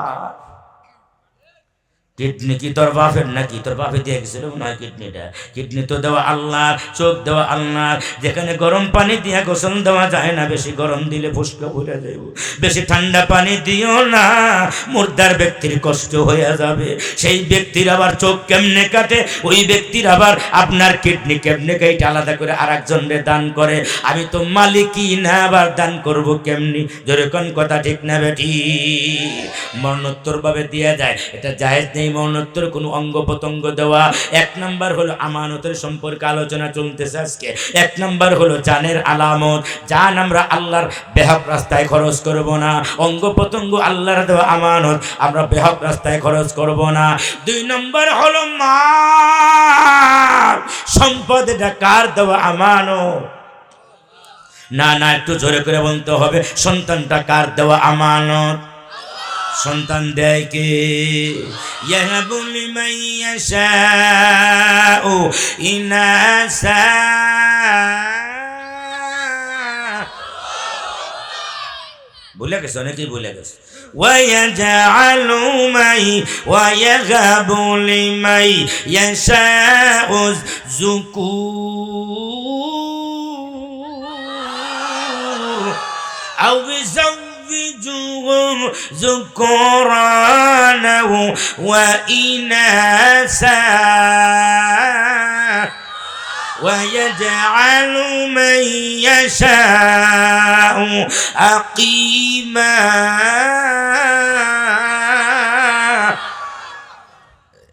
কিডনি কি তোর বাপের নাকি? তোর বাপে দিয়ে গেছিল মনে হয় কিডনিটা। কিডনি তো দেওয়া আল্লাহ, চোখ দেওয়া আল্লাহ। যেখানে গরম পানি দিয়ে গোসল দেওয়া যায় না, বেশি গরম দিলে ফুসকা ভরে যাবে। বেশি ঠান্ডা পানি দিও না, মুর্দার ব্যক্তির কষ্ট হয়ে যাবে। সেই ব্যক্তির আবার চোখ কেমনে কাটে, ওই ব্যক্তির আবার আপনার কিডনি কেমনে কাটে আলাদা করে আর একজনরে দান করে। আমি তো মালিকই না, আবার দান করব কেমনি? যেরকম কথা ঠিক না বেটি? মরণোত্তর ভাবে দেওয়া যায়, এটা জায়েজ নেই। মরণোত্তর কোনো অঙ্গ প্রত্যঙ্গ দেওয়া। 1 নম্বর হলো আমানতের সম্পর্কে আলোচনা চলতেছে আজকে। 1 নম্বর হলো জানের আলামত। জান আমরা আল্লাহর বেহক রাস্তায় খরচ করব না। অঙ্গ প্রত্যঙ্গ আল্লাহর দেওয়া আমানত, আমরা বেহক রাস্তায় খরচ করব না। 2 নম্বর হলো মাল, সম্পদ। এটা কার দেওয়া আমানত? না একটু জোরে করে বলতে হবে, সন্তানটা কার দেওয়া আমানত? সন্তান দেয় কে? ইয়াহাবু লিমান ইয়াশাউ ইনাসা। ভুলে গেছে, অনেকেই ভুলে গেছে। ওয়ায়াজআলু মাই ওয়ায়াহাবু লিমান ইয়াশাউ যুকুর আও ذكرانا وإناثا ويجعل من يشاء عقيما।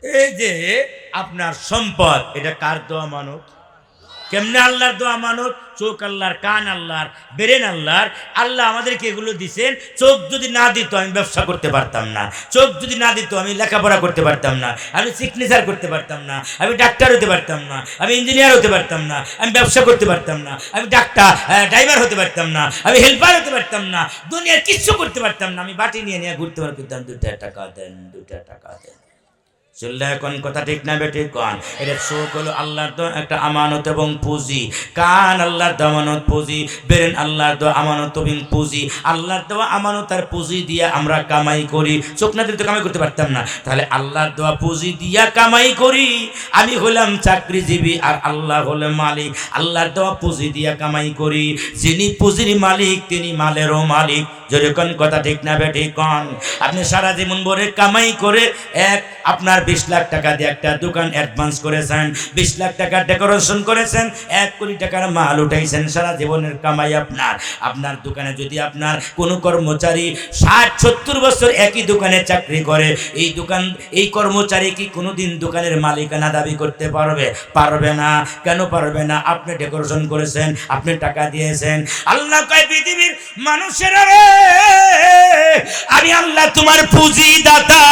এই যে আপনার সম্পদ, এটা কার দেওয়া আমানত? কেমনে আল্লাহর দেওয়া আমানত? চোখ আল্লাহর, কান আল্লাহর, ব্রেন আল্লাহর। আল্লাহ আমাদেরকে এগুলো দিছেন। চোখ যদি না দিত আমি ব্যবসা করতে পারতাম না, চোখ যদি না দিত আমি লেখাপড়া করতে পারতাম না, আমি সিগনেচার করতে পারতাম না, আমি ডাক্তার হতে পারতাম না, আমি ইঞ্জিনিয়ার হতে পারতাম না, আমি ব্যবসা করতে পারতাম না, আমি ড্রাইভার হতে পারতাম না, আমি হেল্পার হতে পারতাম না, দুনিয়ার কিচ্ছু করতে পারতাম না। আমি বাটি নিয়ে ঘুরতে পারতাম, 2 টাকা দেন, 2 টাকা দেন। চললে এখন কথা ঠিক না বেঠিক কোন? এটা চোখ হলো আল্লাহর দেওয়া একটা আমানত এবং পুঁজি, কান আল্লাহর দেওয়া আমানত পুঁজি, ব্রেন আল্লাহর দেওয়া আমানত এবং পুঁজি। আল্লাহর দেওয়া আমানত আর পুঁজি দিয়ে আমরা কামাই করি। চোখ না দিলে তো কামাই করতে পারতাম না, তাহলে আল্লাহর দেওয়া পুঁজি দিয়া কামাই করি। আমি হলাম চাকরিজীবী আর আল্লাহ হলে মালিক। আল্লাহর দেওয়া পুঁজি দিয়া কামাই করি। যিনি পুঁজির মালিক তিনি মালেরও মালিক। যেরকম কথা ঠিক না বেঠিক কোন? আপনি সারা জীবন ভরে কামাই করে আপনার 20 লাখ টাকা দিয়ে একটা দোকান অ্যাডভান্স করেছেন, 20 লাখ টাকা ডেকোরেশন করেছেন, 1 কোটি টাকার মাল উঠাইছেন, সারা জীবনের কামাই আপনার। আপনার দোকানে যদি আপনার কোনো কর্মচারী 60-70 বছর একই দোকানে চাকরি করে, এই কর্মচারী কি কোনোদিন দোকানের মালিকানা দাবি করতে পারবে? পারবে না। কেন পারবে না? আপনি ডেকোরেশন করেছেন, আপনি টাকা দিয়েছেন। আল্লাহ কয় পৃথিবীর মানুষেরা রে, আমি আল্লাহ তোমার পুঁজি দাতা,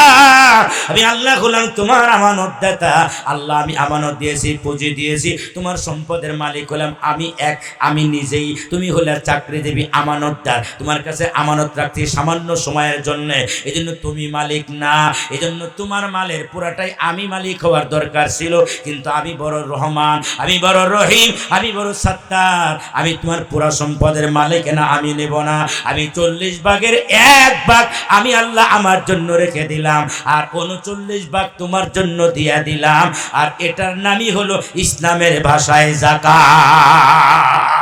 আমি আল্লাহ হলাম তোমার আমানত দাতা। আল্লাহ আমি আমানত দিয়েছি, পুঁজি দিয়েছি, তোমার সম্পদের মালিক হলাম আমি নিজেই। তুমি হলে চাকরিজীবী, আমানতদার, তোমার কাছে আমানত রাখছি সামান্য সময়ের জন্য। এই জন্য তুমি মালিক না, এই জন্য তোমার মালের পুরাটাই আমি মালিক হওয়ার দরকার ছিল, কিন্তু আমি বড় রহমান, আমি বড় রহিম, আমি বড় সত্তার, আমি তোমার পুরা সম্পদের মালিক না, আমি নেব না। আমি 40 ভাগের 1 ভাগ আমি আল্লাহ আমার জন্য রেখে দিলাম, আর 39 ভাগ তোমার জন্য দিয়ে দিলাম। আর এটার নামই হলো ইসলামের ভাষায় যাকাত।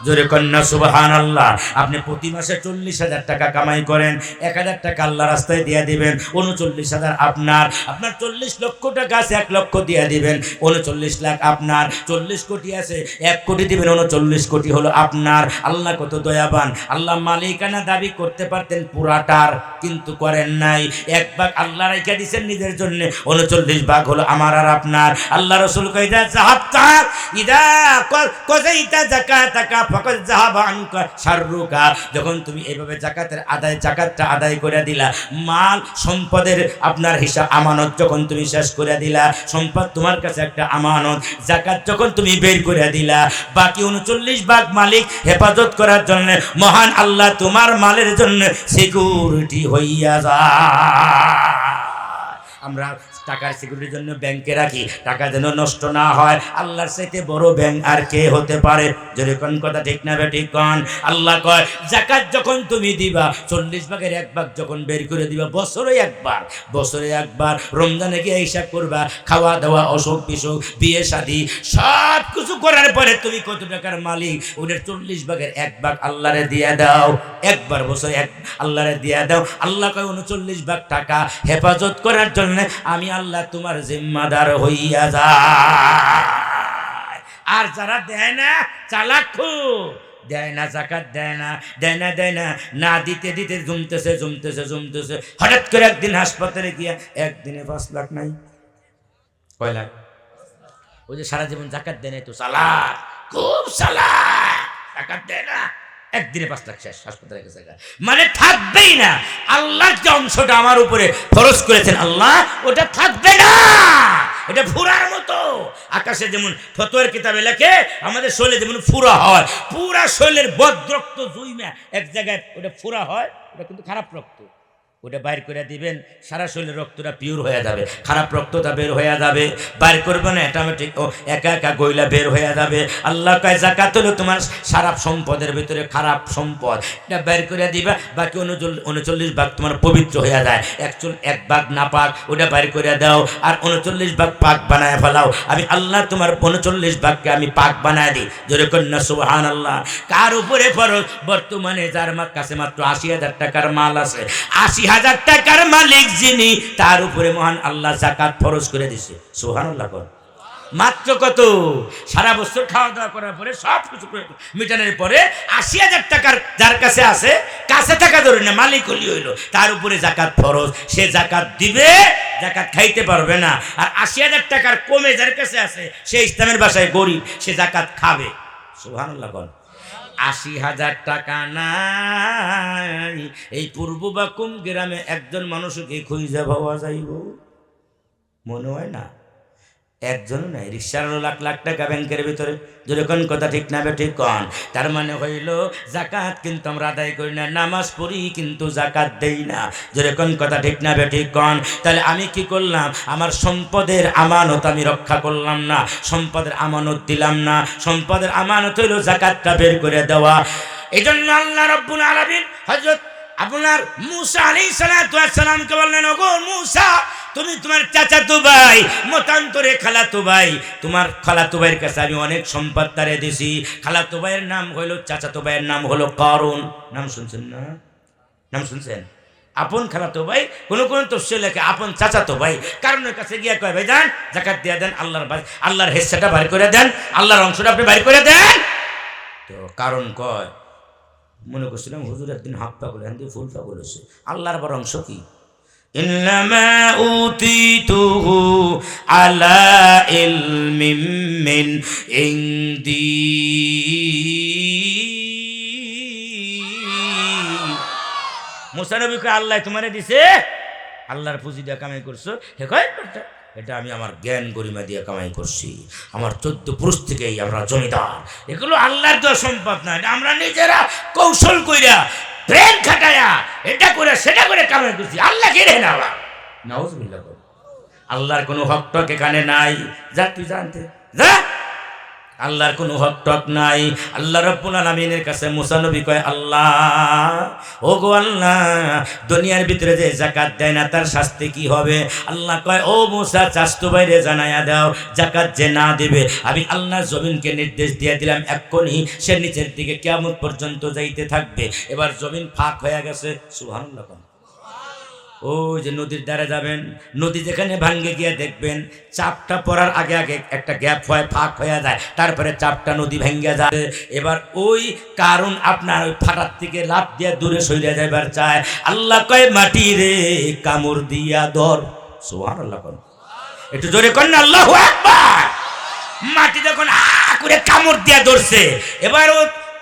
জোরে কন্যা সুবহানাল্লাহ। আপনি প্রতি মাসে 40,000 টাকা কামাই করেন, 1,000 টাকা আল্লাহ রাস্তায় দিয়ে দিবেন, 39,000 আপনার। 40 লক্ষ টাকা আছে, 1 লক্ষ দিয়ে দিবেন, 39 লাখ আপনার। 40 কোটি আছে, 1 কোটি দিবেন, 39 কোটি হলো আপনার। আল্লাহ কত দয়াবান। আল্লাহ মালিকানা দাবি করতে পারতেন পুরাটার, কিন্তু করেন নাই। 1 ভাগ আল্লাহ রেখে দিয়েছেন নিজের জন্য, 39 ভাগ হলো আমার আর আপনার। আল্লাহ রাসূল কয় ইদা যাহাবতা ইদা কযাইতা যাকাতাকা ফাকাদ যাহাবা আনকা শাররুকা। যখন তুমি এইভাবে যাকাতটা আদায় করে দিলা, মাল সম্পদের আপনার হিসাব আমানত যখন তুমি শেষ করে দিলা, সম্পদ তোমার কাছে একটা আমানত, যাকাত যখন তুমি বের করে দিলা, বাকি 39 ভাগ মালিক হেফাজত করার জন্য মহান আল্লাহ তোমার মালের জন্য সিকিউরিটি হইয়া যায়। আমরা টাকার সিকিউরিটির জন্য ব্যাংকে রাখি, টাকা যেন নষ্ট না হয়। আল্লাহর চাইতে বড় ব্যাংক আর কে হতে পারে? যদি কোন কথা ঠিক না ঠিক কোন। আল্লাহ কয় যাকাত যখন তুমি দিবা, 40 ভাগের 1 ভাগ যখন বের করে দিবা, বছরে একবার রমজানে গিয়ে হিসাব করবা, খাওয়া দাওয়া, অসুখ বিসুখ, বিয়ে শাদী সব কিছু করার পরে তুমি কত টাকার মালিক, ওদের 40 ভাগের 1 ভাগ আল্লাহরে দিয়ে দাও। একবার বছরে আল্লাহরে দিয়ে দাও। আল্লাহ কয় 39 ভাগ টাকা হেফাজত করার জন্য আমি আল্লাহ তোমার জিম্মাদার হইয়া যায়। আর যারা দেয় না, চালাক দেয় না, যাকাত দেয় না, না দিতে দিতে জমতেছে। হঠাৎ করে একদিন হাসপাতালে গিয়া একদিনে 5 লাখ নাই, কয় লাখ? ওই যে সারা জীবন যাকাত দেয় না, তো চালাক, খুব চালাক, যাকাত দেয় না, একদিনে 5 লাখ শেষ, হাসপাতালে গেছে। মানে থাকবেই না। আল্লাহ যে অংশটা আমার উপরে খরচ করেছেন আল্লাহ, ওটা থাকবে না, এটা ফুরার মতো। আকাশে যেমন ফতোয়ার কিতাবে লেখে, আমাদের শরীরে যেমন ফুরা হয়, পুরা শরীরের বদ্রক্ত জুইমা এক জায়গায় ওটা ফুরা হয়, ওটা কিন্তু খারাপ রক্ত। ওটা বাইর করে দিবেন, সারা শরীরের রক্তটা পিওর হয়ে যাবে, খারাপ রক্তটা বের হয়ে যাবে। বাইর করবে না, অটোমেটিক একা গইলা বের হয়ে যাবে। আল্লাহ কয় যাকাত হলো তোমার সারা সম্পদের ভিতরে খারাপ সম্পদ, এটা বাইর করে দিবা। বাকি 39 ভাগ তোমার পবিত্র হয়ে যায়। 1 ভাগ না পাক, ওটা বাইর করে দাও, আর 39 ভাগ পাক বানায় ফেলাও। আমি আল্লাহ তোমার 39 ভাগকে আমি পাক বানায় দিই। জোরে কন্যা সুবহানাল্লাহ। কার উপরে ফরজ? বর্তমানে যার কাছে মাত্র 80,000 টাকার মাল আছে, 80,000 টাকার মালিক যিনি, তার উপরে মহান আল্লাহ যাকাত ফরজ করে দিছে। সুবহানাল্লাহ। মাত্র কত? সারা বছর খাওয়া দাওয়া করার পরে সব কিছু মিটানোর পরে 80,000 টাকার যার কাছে আছে, কাছে টাকা ধরে না, মালিক হলি হইল, তার উপরে যাকাত ফরজ। সে যাকাত দিবে, যাকাত খাইতে পারবে না। আর 80,000 টাকার কমে যার কাছে আছে, সে ইসলামের ভাষায় গরিব, সে যাকাত খাবে। সুবহানাল্লাহ। 80,000 টাকা নাই, এই পূর্ব বাকুম গ্রামে একজন মানুষকে খুঁজে পাওয়া যাইব? মনে হয় না, একজনও নাই। রিক্সার লাখ লাখ টাকা ব্যাংকের ভিতরে। যেরকম কথা ঠিক না ঠিক কন। তার মানে হইল যাকাত কিন্তু আমরা আদায় করি না, নামাজ পড়ি কিন্তু যাকাত দেই না। যেরকম কথা ঠিক না ঠিক কন। তাহলে আমি কি করলাম? আমার সম্পদের আমানত আমি রক্ষা করলাম না, সম্পদের আমানত দিলাম না। সম্পদের আমানত হইল যাকাতটা বের করে দেওয়া। এই জন্য আল্লাহ রাব্বুল আলামিন হযরত আপনার মূসা আলাইহিস সালাতু ওয়াস সালামকে বললেন, ওগো মূসা, তুমি তোমার চাচাতো ভাই, মতান্তরে খালাতো ভাই, তোমার খালাতো ভাইয়ের কাছে আমি অনেক সম্পদ তারে দিছি। খালাতো ভাইয়ের নাম হইল, চাচাতো ভাইয়ের নাম হলো কারুন। নাম শুনছেন না? নাম শুনছেন? আপন খালাতো ভাই, কোনো কোনো তফসিল লেখে আপন চাচাতো ভাই। কারণের কাছে গিয়ে কয় ভাই যান জাকাত দিয়ে দেন, আল্লাহর হিস্সাটা বাইর করে দেন, আল্লাহর অংশটা আপনি বাইর করে দেন। তো কারণ কয় মনে করছিলাম হুজুর একদিন হাফ পাগল, এখন দিয়ে ফুল পাগল হয়েছে। আল্লাহর বড় অংশ কি? ইন্নামা উতিতুহু আলা ইলমিম মিন ইনদি। মুসা নবীকে আল্লাহ তোমারে দিছে, আল্লাহর পুঁজি দিয়ে কামাই করছো। হে কয় এটা আমি আমার জ্ঞান গরিমা দিয়ে কামাই করছি, আমার 14 পুরুষ থেকেই আমরা জমিদার। এগুলো আল্লাহর দেওয়া সম্পদ না, এটা আমরা নিজেরা কৌশল কইরা ব্রেন খাটায়া এটা করে সেটা করে কামাই করছি। আল্লাহ কে রে না, নাউজুবিল্লাহ। আল্লাহর কোনো হক টক এখানে নাই, যা তুই জানতে যা, আল্লাহর কোনো হক টক নাই। আল্লাহ রাব্বুল আলামিনের কাছে মুসা নবী কয় আল্লাহ, ও গো আল্লাহ, দুনিয়ার ভিতরে যে যাকাত দেয় না তার শাস্তি কি হবে? আল্লাহ কয় ও মুসা চাস্তু বাইরে জানায়া দাও, যাকাত যে না দেবে আমি আল্লাহ জমিনকে নির্দেশ দিয়ে দিলাম এক্ষুনি সে নিচের দিকে কিয়ামত পর্যন্ত যাইতে থাকবে। এবার জমিন ফাঁক হয়ে গেছে। সুবহানাল্লাহ। ওই যে নদীর ধারে যাবেন, নদী যেখানে ভাঙ্গে গিয়ে দেখবেন চাপটা পড়ার আগে আগে একটা গ্যাপ হয়, ফাঁক হয়ে যায়, তারপরে চাপটা নদী ভেঙ্গে যায়। এবার ওই কারণ আপনার ওই ফাটার থেকে লাফ দিয়ে দূরে সরে যাইবার চায়। আল্লাহ কয় মাটি রে কামড় দিয়া ধর। সুবহানাল্লাহ। একটু জোরে কর না আল্লাহু আকবার। মাটি যখন করে কামড় দিয়া ধরছে, এবার ও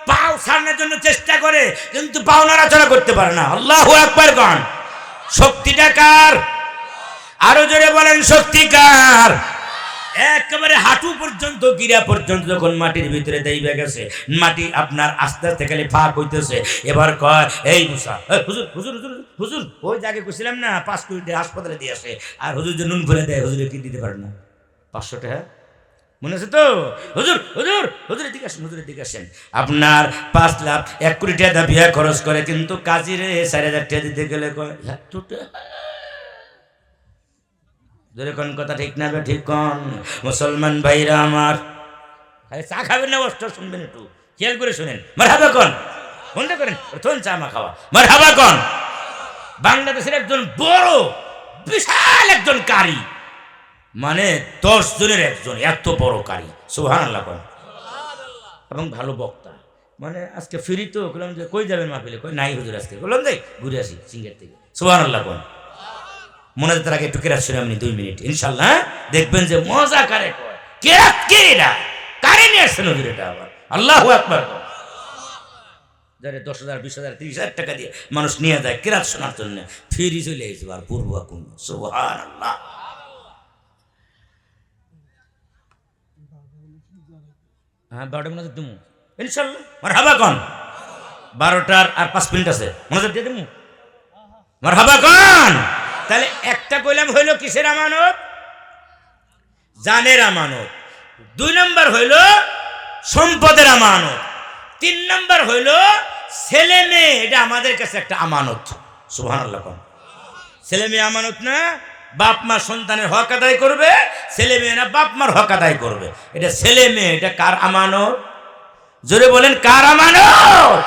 পাও ছাড়ানোর জন্য চেষ্টা করে কিন্তু পাও নাড়াচাড়া করতে পারে না। আল্লাহু আকবার কন। শক্তিটা কার? আরো জোরে বলেন শক্তি কার? একেবারে হাঁটু পর্যন্ত গিরা পর্যন্ত যখন মাটির ভিতরে দেইবে গেছে, মাটি আপনার আস্তে আস্তে খালি ফাঁক হইতেছে। এবার কয় এই মুসা, হুজুর হুজুর হুজুর হুজুর, ওই জায়গায় কইছিলাম না 5 কোটি হাসপাতালে দিয়ে আসে, আর হুজুর যে নুন ভরে দেয় হুজুরে কি দিতে পারে না 500 টাকা, মনে আছে তো? হুজুর হুজুর হুজুরের দিকে আসেন, হুজুরের দিকে আসেন। আপনার 5 লাখ 1 কোটি টাকা বিয়া খরচ করে কিন্তু কাজীরে 4000 টাকা দিতে গেলে কয় ধরে কোন কথা ঠিক না? ঠিক কোন মুসলমান ভাইরা আমার, চা খাবেন না বস্ত্র শুনবেন, একটু খেয়াল করে শুনেন। মারহাবা কোন কোনটা করেন প্রথম চা মা খাওয়া। মারহাবা কোন। বাংলাদেশের একজন বড় বিশাল একজন কারি, মানে 10 জনের একজন, এত বড় কারি। সুবহানাল্লাহ কোন। এবং ভালো বক্তা, মানে আজকে ফ্রি তো বললাম যে কই যাবেন মাহফিলে? কই নাই হুজুর আজকে, বললাম যাই ঘুরে আসি সিঙ্গার থেকে। সুবহানাল্লাহ কোন। মনে তার আগে একটু কেরাত শুনে আপনি 2 মিনিট ইনশাল্লাহ দেখবেন যে মজা কারে কয়। কেরাত কে এরা? কারে নিয়ে আসছেন হুজুর এটা আবার? আল্লাহু আকবার। যারে 10,000 20,000 30,000 টাকা দিয়ে মানুষ নিয়ে যায় কেরাত শোনার জন্য, ফিরি চলে এসে আর পূর্ব কোন। সুবহানাল্লাহ। হ্যাঁ 12টা মিনিট দিমু ইনশাল্লাহ। মারহাবা কোন। 12টার আর 5 মিনিট আছে, মনোযোগ দিয়ে দিমু। মারহাবা কোন। তাহলে একটা কইলাম হইল কিসের আমানত? জানের আমানত। 2 নম্বর হইল সম্পদের আমানত। 3 নম্বর হইল ছেলে মেয়ে, এটা আমাদের কাছে একটা আমানত। সুবহানাল্লাহ কোন। ছেলে মেয়ে আমানত না? বাপ মা সন্তানের হক আদায় করবে, ছেলে মেয়ে না বাপ মার হক আদায় করবে। এটা ছেলে মেয়ে, এটা কার আমানত? জোরে বলেন কার আমানত?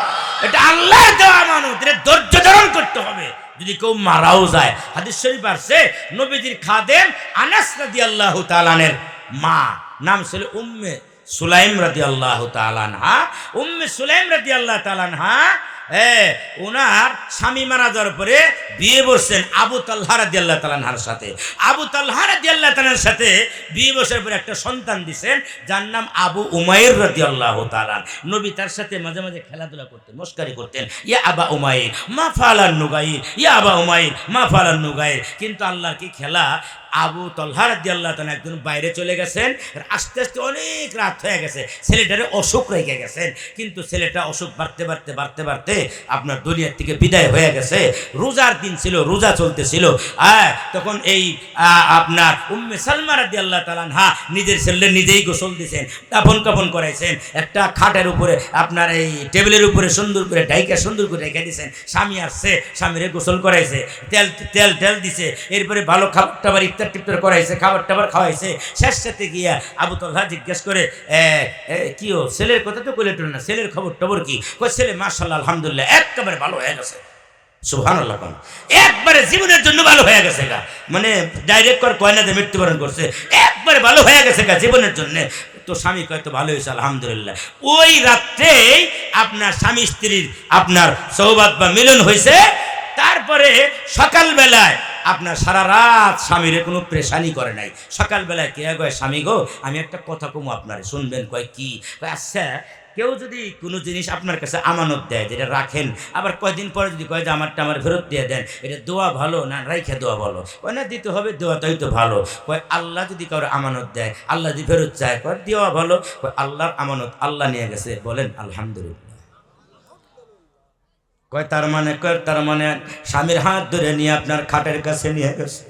এটা আল্লাহর দেওয়া আমানত। এটা ধৈর্য ধারণ করতে হবে। যদি কেউ মারাও যায়, হাদিস শরীফ আছে নবীজির খাদেম আনাস রাদিয়াল্লাহু তাআলা আনহার মা নাম ছিল উম্মে সুলাইম রাদিয়াল্লাহু তাআলা আনহা। উম্মে সুলাইম রাদিয়াল্লাহু তাআলা আনহা ওনার স্বামী মারা যাওয়ার পরে বিয়ে বসছেন আবু তালহা রাদিয়াল্লাহু তাআলা আনহার সাথে। আবু তালহা রাদিয়াল্লাহু তাআলার সাথে বিয়ে বসার পরে একটা সন্তান দিছেন যার নাম আবু উমাইর রাদিয়াল্লাহু তাআলা। নবী তার সাথে মাঝে মাঝে খেলাধুলা করতেন, মস্কারি করতেন। ইয়া আবা উমাইর মা ফালান নুগাইর, ইয়া আবা উমাইর মা ফালান নুগাইর। কিন্তু আল্লাহর কি খেলা, আবু তালহা রাদিয়াল্লাহু তাআলা একজন বাইরে চলে গেছেন, আস্তে আস্তে অনেক রাত হয়ে গেছে, ছেলেটারে অসুখ রেখে গেছেন। কিন্তু ছেলেটা অসুখ বাড়তে বাড়তে বাড়তে বাড়তে আপনার দুনিয়ার থেকে বিদায় হয়ে গেছে। রোজার দিন ছিল, রোজা চলতেছিল। তখন এই আপনার উম্মে সালমা রাদিয়াল্লাহু তাআলা আনহা নিজের ছেলে নিজেই গোসল দিয়েছেন, দাফন কাফন করাইছেন। একটা খাটের উপরে আপনার এই টেবিলের উপরে সুন্দর করে ঢাইকা সুন্দর করে রেখে দিয়েছেন। স্বামী আসছে, স্বামীরে গোসল করাইছে, তেল তেল তেল দিছে, এরপরে ভালো খাবার টাবার ইফতার টিফতার করাইছে, খাবার টাবার খাওয়াইছে। শেষ সাথে গিয়া আবু তালহা জিজ্ঞেস করে কি ও ছেলের কথা তো কইলে না, ছেলের খবর টবর কি? কই ছেলে মাশাআল্লাহ আলহামদুলিল্লাহ একেবারে ভালো হয়ে গেছে। সুবহানাল্লাহ। কোন একবারে জীবনের জন্য ভালো হয়ে গেছে গা, মানে ডাইরেক্ট কয় না যে মৃত্যুবরণ করছে, একবারে ভালো হয়ে গেছে গা জীবনের জন্য। তো স্বামী কয় তো ভালো হয়েছে আলহামদুলিল্লাহ। ওই রাত্রেই আপনার স্বামী স্ত্রীর আপনার সৌভাগ্য বা মিলন হয়েছে। তারপরে সকালবেলায় আপনার সারা রাত স্বামীরে কোনো প্রেশানি করে নাই। সকালবেলায় কে কয়, স্বামী গো আমি একটা কথা কমু আপনারে, শুনবেন? কয় কি? কয় আচ্ছা কেউ যদি কোনো জিনিস আপনার কাছে আমানত দেয়, যেটা রাখেন, আবার কয়দিন পরে যদি কয় যে আমারটা আমার ফেরত দিয়ে দেন, এটা দোয়া ভালো না রাইখে দোয়া ভালো? কয় না দিতে হবে, দোয়াটাই তো ভালো। কয় আল্লাহ যদি কারো আমানত দেয়, আল্লাহ যদি ফেরত চায়, কয় দেওয়া ভালো। কয় আল্লাহর আমানত আল্লাহ নিয়ে গেছে, বলেন আলহামদুলিল্লাহ। কয় তার মানে স্বামীর হাত ধরে নিয়ে আপনার খাটের কাছে নিয়ে গেছে,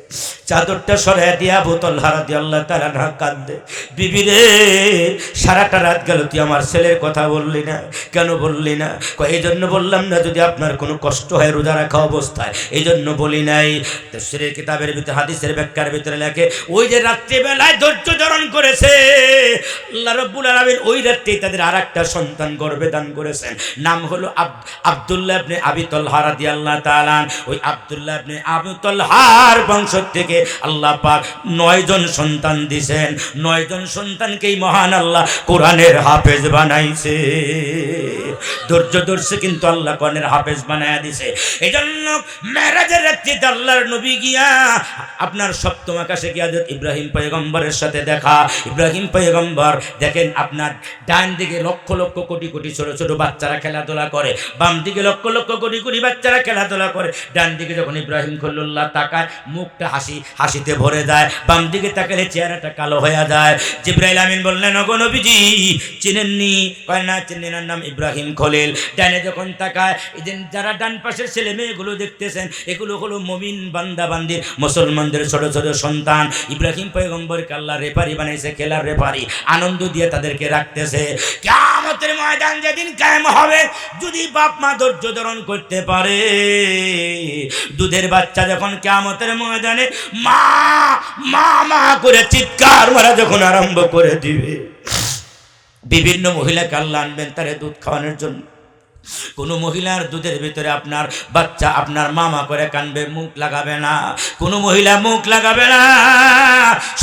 চাদরটা সরাই দিয়া বোতল হারা দিয়ে আল্লাহ তারা ঢাক কাঁদে, বিবি রে সারাটা রাত গেল তুই আমার ছেলের কথা বললি না, কেন বললি না? কয় এই জন্য বললাম না যদি আপনার কোনো কষ্ট হয় রোজা রাখা অবস্থায়, এই জন্য বলি নাই। তাফসীরের কিতাবের ভিতরে হাদিসের ব্যাখ্যার ভিতরে লেখে, ওই যে রাত্রিবেলায় ধৈর্য ধারণ করেছে আল্লাহ রাব্বুল আলামিন, ওই রাত্রেই তাদের আর একটা সন্তান গর্ভে দান করেছেন, নাম হলো আব্দুল্লাহ ইবনে আবি তালহা রাদিয়াল্লাহু তাআলা। ওই আব্দুল্লাহ ইবনে আবি তালহার বংশ থেকে আল্লাহ পাক 9 জন সন্তান দিয়েছেন। 9 জন সন্তানকেই মহান আল্লাহ কোরআনের হাফেজ বানাইছে। ধৈর্য ধরছে কিন্তু আল্লাহ কোরআনের হাফেজ বানায়া দিছে। এজন্য মেরাজের রাত্রিতে আল্লাহর নবী গিয়া আপনার সপ্তম আকাশে গিয়া ইব্রাহিম পয়গম্বরের সাথে দেখা। ইব্রাহিম পয়গম্বর দেখেন আপনার ডান দিকে লক্ষ লক্ষ কোটি কোটি ছোট ছোট বাচ্চারা খেলাধুলা করে, বাম দিকে লক্ষ লক্ষ কোটি কোটি বাচ্চারা খেলাধুলা করে। ডান দিকে যখন ইব্রাহিম খলিলুল্লাহ তাকায়, মুখটা হাসিতে ভরে যায়, বাম দিকে তাকালে চেহারাটা কালো হয়ে যায়। জিবরাইল আমিন বললেন, ওগো নবীজি চিনেননি? কয় না চিনি না, নাম ইব্রাহিম খলিল। ডানে যখন তাকায়, এই যে যারা ডান পাশের ছেলে মেয়েগুলো দেখতেছেন, এগুলো হলো মুমিন বান্দা বান্দির মুসলমানদের ছোট ছোট সন্তান। ইব্রাহিম পয়গম্বরকে আল্লাহ রেফারি বানাইছে, খেলার রেফারি, আনন্দ দিয়ে তাদেরকে রাখতেছে। কিয়ামতের ময়দান যেদিন কায়েম হবে, যদি বাপ মা ধৈর্য ধারণ করতে পারে, দুধের বাচ্চা যখন কিয়ামতের ময়দানে মা মা মা করে চিৎকার মারা যখন আরম্ভ করে দিবে, বিভিন্ন মহিলাকে আল্লাহ আনবেন তারে দুধ খাওয়ানোর জন্য। কোনো মহিলার দুধের ভিতরে আপনার বাচ্চা আপনার মামা করে কানবে, মুখ লাগাবে না, কোনো মহিলা মুখ লাগাবে না।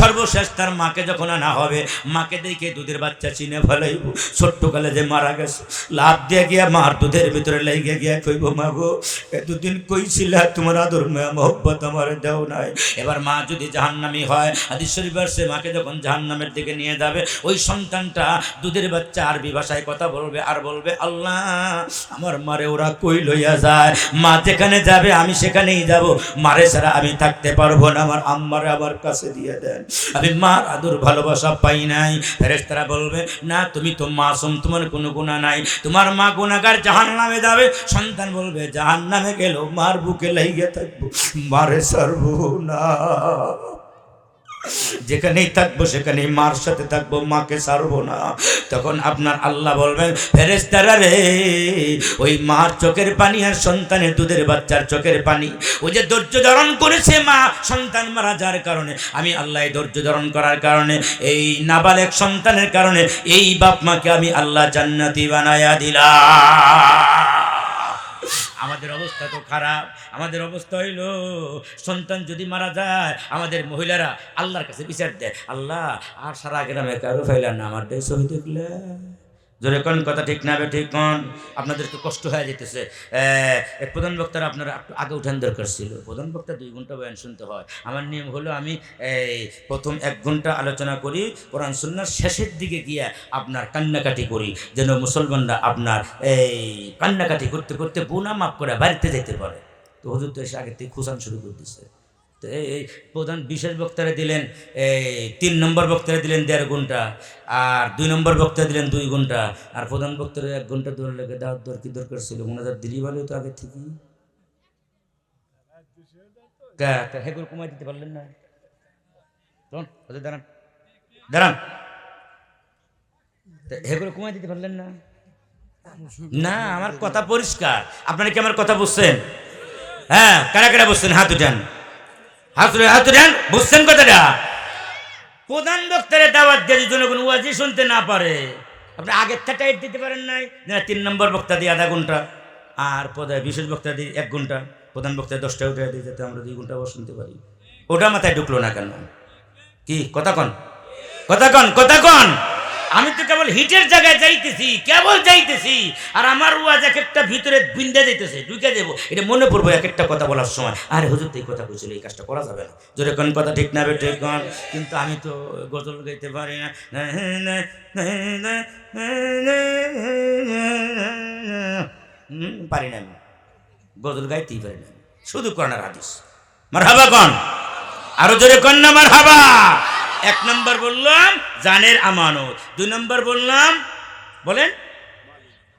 সর্বশেষ তার মাকে যখন আনা হবে, মাকে দেখে দুধের বাচ্চা চিনে ফেলাইব, ছোট্টকালে যে মারা গেছে, লাভ দিয়ে গিয়া মার দুধের ভিতরে লেগে গিয়া কইব, মা গো এতদিন কইছিলা তোমার আদর মায়া মহব্বত আমার দেও নাই। এবার মা যদি জাহান্নামী হয়, হাদিস শরীফে আসছে, মাকে যখন জাহান্নামের দিকে নিয়ে যাবে, ওই সন্তানটা দুধের বাচ্চা আরবি ভাষায় কথা বলবে, আর বলবে, আল্লাহ আমার মারে ওরা কই লইয়া যায়, মা যেখানে যাবে আমি সেখানেই যাব, মারে ছাড়া আমি থাকতে পারবো না, আমার আম্মারে আমার কাছে দিয়ে দেন, আমি মার আদর ভালোবাসা পাই নাই। ফেরেশতারা বলবে, না তুমি তো মাসুম, তোমার কোনো গুনাহ নাই, তোমার মা গুনাহগার, জাহান্নামে যাবে। সন্তান বলবে, জাহান্নামে গেল মার বুকে লাইগা থাকবো, মারে ছাড়বো না, যেখানেই থাকবো সেখানেই মার সাথে থাকবো, মাকে ছাড়বো না। তখন আপনার আল্লাহ বলবেন, ফেরেশতারা রে, ওই মার চোখের পানি আর সন্তানের দুধের বাচ্চার চোখের পানি, ওই যে ধৈর্য ধারণ করেছে মা সন্তান মারা যাওয়ার কারণে, আমি আল্লাহ ধৈর্য ধারণ করার কারণে, এই নাবালেক সন্তানের কারণে এই বাপ মাকে আমি আল্লাহ জান্নাতি বানায়া দিলাম। আমাদের অবস্থা তো খারাপ। আমাদের অবস্থা হইল, সন্তান যদি মারা যায়, আমাদের মহিলারা আল্লাহর কাছে বিচার দেয়, আল্লাহ আর সারা গ্রামে কারো ফাইলার না, আমার দেশ হয়ে দেখলে জোরে কোন কথা ঠিক না বে ঠিক কোন? আপনাদের তো কষ্ট হয়ে যেতেছে। এক প্রধান বক্তারা আপনারা একটু আগে উঠান দরকার ছিল। প্রধান বক্তা 2 ঘন্টা বয়ান শুনতে হয়। আমার নিয়ম হলো আমি প্রথম 1 ঘন্টা আলোচনা করি, কোরআন সুন্নাহর শেষের দিকে গিয়ে আপনার কান্নাকাটি করি, যেন মুসলমানরা আপনার কান্নাকাটি করতে করতে গুনাহ মাফ করে বাড়িতে যেতে পারে। তো হুজুর তো এসে আগে থেকে খুশান শুরু করে দিচ্ছে। তো এই প্রধান বিশেষ বক্তারা দিলেন 3 নম্বর বক্তারা দিলেন 1.5 ঘন্টা, আর 2 নম্বর বক্তা দিলেন 2 ঘন্টা, আর প্রধান বক্তারা 1 ঘন্টা ধরে লেগে দেওয়ার কি দরকার ছিল? ওনাদের দিলি ভালো তো আগে থেকে, হেগুলো কমাই দিতে পারলেন না? দাঁড়ান দাঁড়ান, হেগুলো কমাই দিতে পারলেন না? না, আমার কথা পরিষ্কার। আপনারা কি আমার কথা বুঝছেন? হ্যাঁ, কারা কারা বুঝছেন? হাত উঠান, হাত উঠান, বুঝছেন কথাটা? প্রধান বক্তারে দাওয়াত দিয়ে জনগণ ওয়াজি শুনতে না পারে, আপনি আগের টাইট দিতে পারেন নাই? 3 নম্বর বক্তা দিয়ে 1/2 ঘন্টা, আর বিশেষ বক্তা দিয়ে 1 ঘন্টা। প্রধান বক্তায় 10টায় উঠে দিয়ে যাতে আমরা 2 ঘন্টা বসে শুনতে পারি। ওটা মাথায় ঢুকলো না কেন? কি কথা কন, কথা কন, কথা কন। আমি তো কেবল হিটের জায়গায় যাইতেছি, কেবল যাইতেছি, আর আমার ওয়াজ এক একটা ভিতরে বিন্দা যাইতেছে, ঢুকে দেবো, এটা মনে পড়বো এক একটা কথা বলার সময়, আরে হুজুর তো এই কথা বলছিল, এই কাজটা করা যাবে না, জোরে কোন কথা ঠিক না বেটে কোন। কিন্তু আমি তো গজল গাইতে পারি না, পারি না, আমি গজল গাইতেই পারি না, শুধু কোরআনের হাদিস। মারহাবা কোন, আরো জোরে কোন না মারহাবা। 1 নম্বর বললাম জানের আমানত, 2 নম্বর বললাম বলেন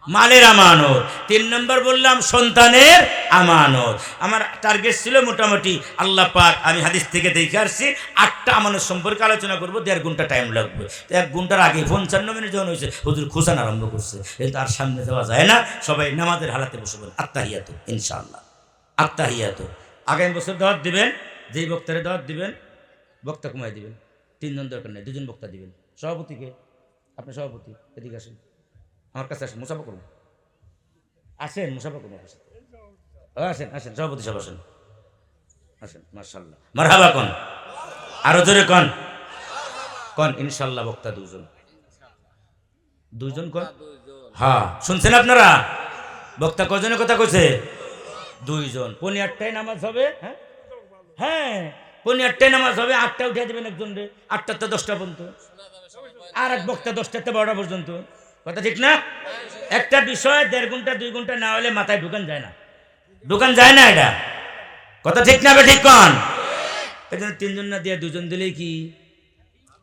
মালের আমানত, 3 নম্বর বললাম সন্তানের আমানত। আমার টার্গেট ছিল মোটামুটি আল্লাহ পাক, আমি হাদিস থেকে দেখে আসছি 8টা আমানত সম্পর্কে আলোচনা করবো, 1.5 ঘন্টা টাইম লাগবে। তো 1 ঘন্টার আগে 55 মিনিট যখন হয়েছে হুজুর খোঁচান আরম্ভ করছে, কিন্তু আর সামনে যাওয়া যায় না। সবাই নামাজের হালাতে বসে বলেন আত্তাহিয়াতু, ইনশাআল্লাহ আত্তাহিয়াতু। আগামী বছর দাওয়াত দিবেন, যেই বক্তারে দাওয়াত দিবেন বক্তা কমাই দিবেন, 3 জন দরকার নেই, 2 জন বক্তা দিবেন। সভাপতিকে, আপনি সভাপতি এদিকে আসেন, আমার কাছে আসেন, মুসাফা করুন, আসেন মুসাফা করুন, আসেন আসেন, সভাপতি সব আসেন, আসেন, মাশাআল্লাহ মারহাবা কোন, আরো জোরে কোন, কোন ইনশাআল্লাহ। বক্তা 2 জন, 2 জন কোন, হ্যাঁ শুনছেন আপনারা? বক্তা কজনের কথা কইছে? 2 জন। 8টায় নামাজ হবে, হ্যাঁ হ্যাঁ 8টায় নামাজ হবে, 8টায় উঠে দেবেন একজন রে, 8টা 10টা পর্যন্ত, আর এক বক্তা 10টা 12টা পর্যন্ত। কথা ঠিক না? একটা বিষয় 1.5 ঘন্টা 2 ঘন্টা না হলে মাথায় ঢুকান যায় না, ঢুকান যায় না, এটা কথা ঠিক না? ঠিক কন। এই জন্য 3 জন না দিয়ে 2 জন দিলেই কি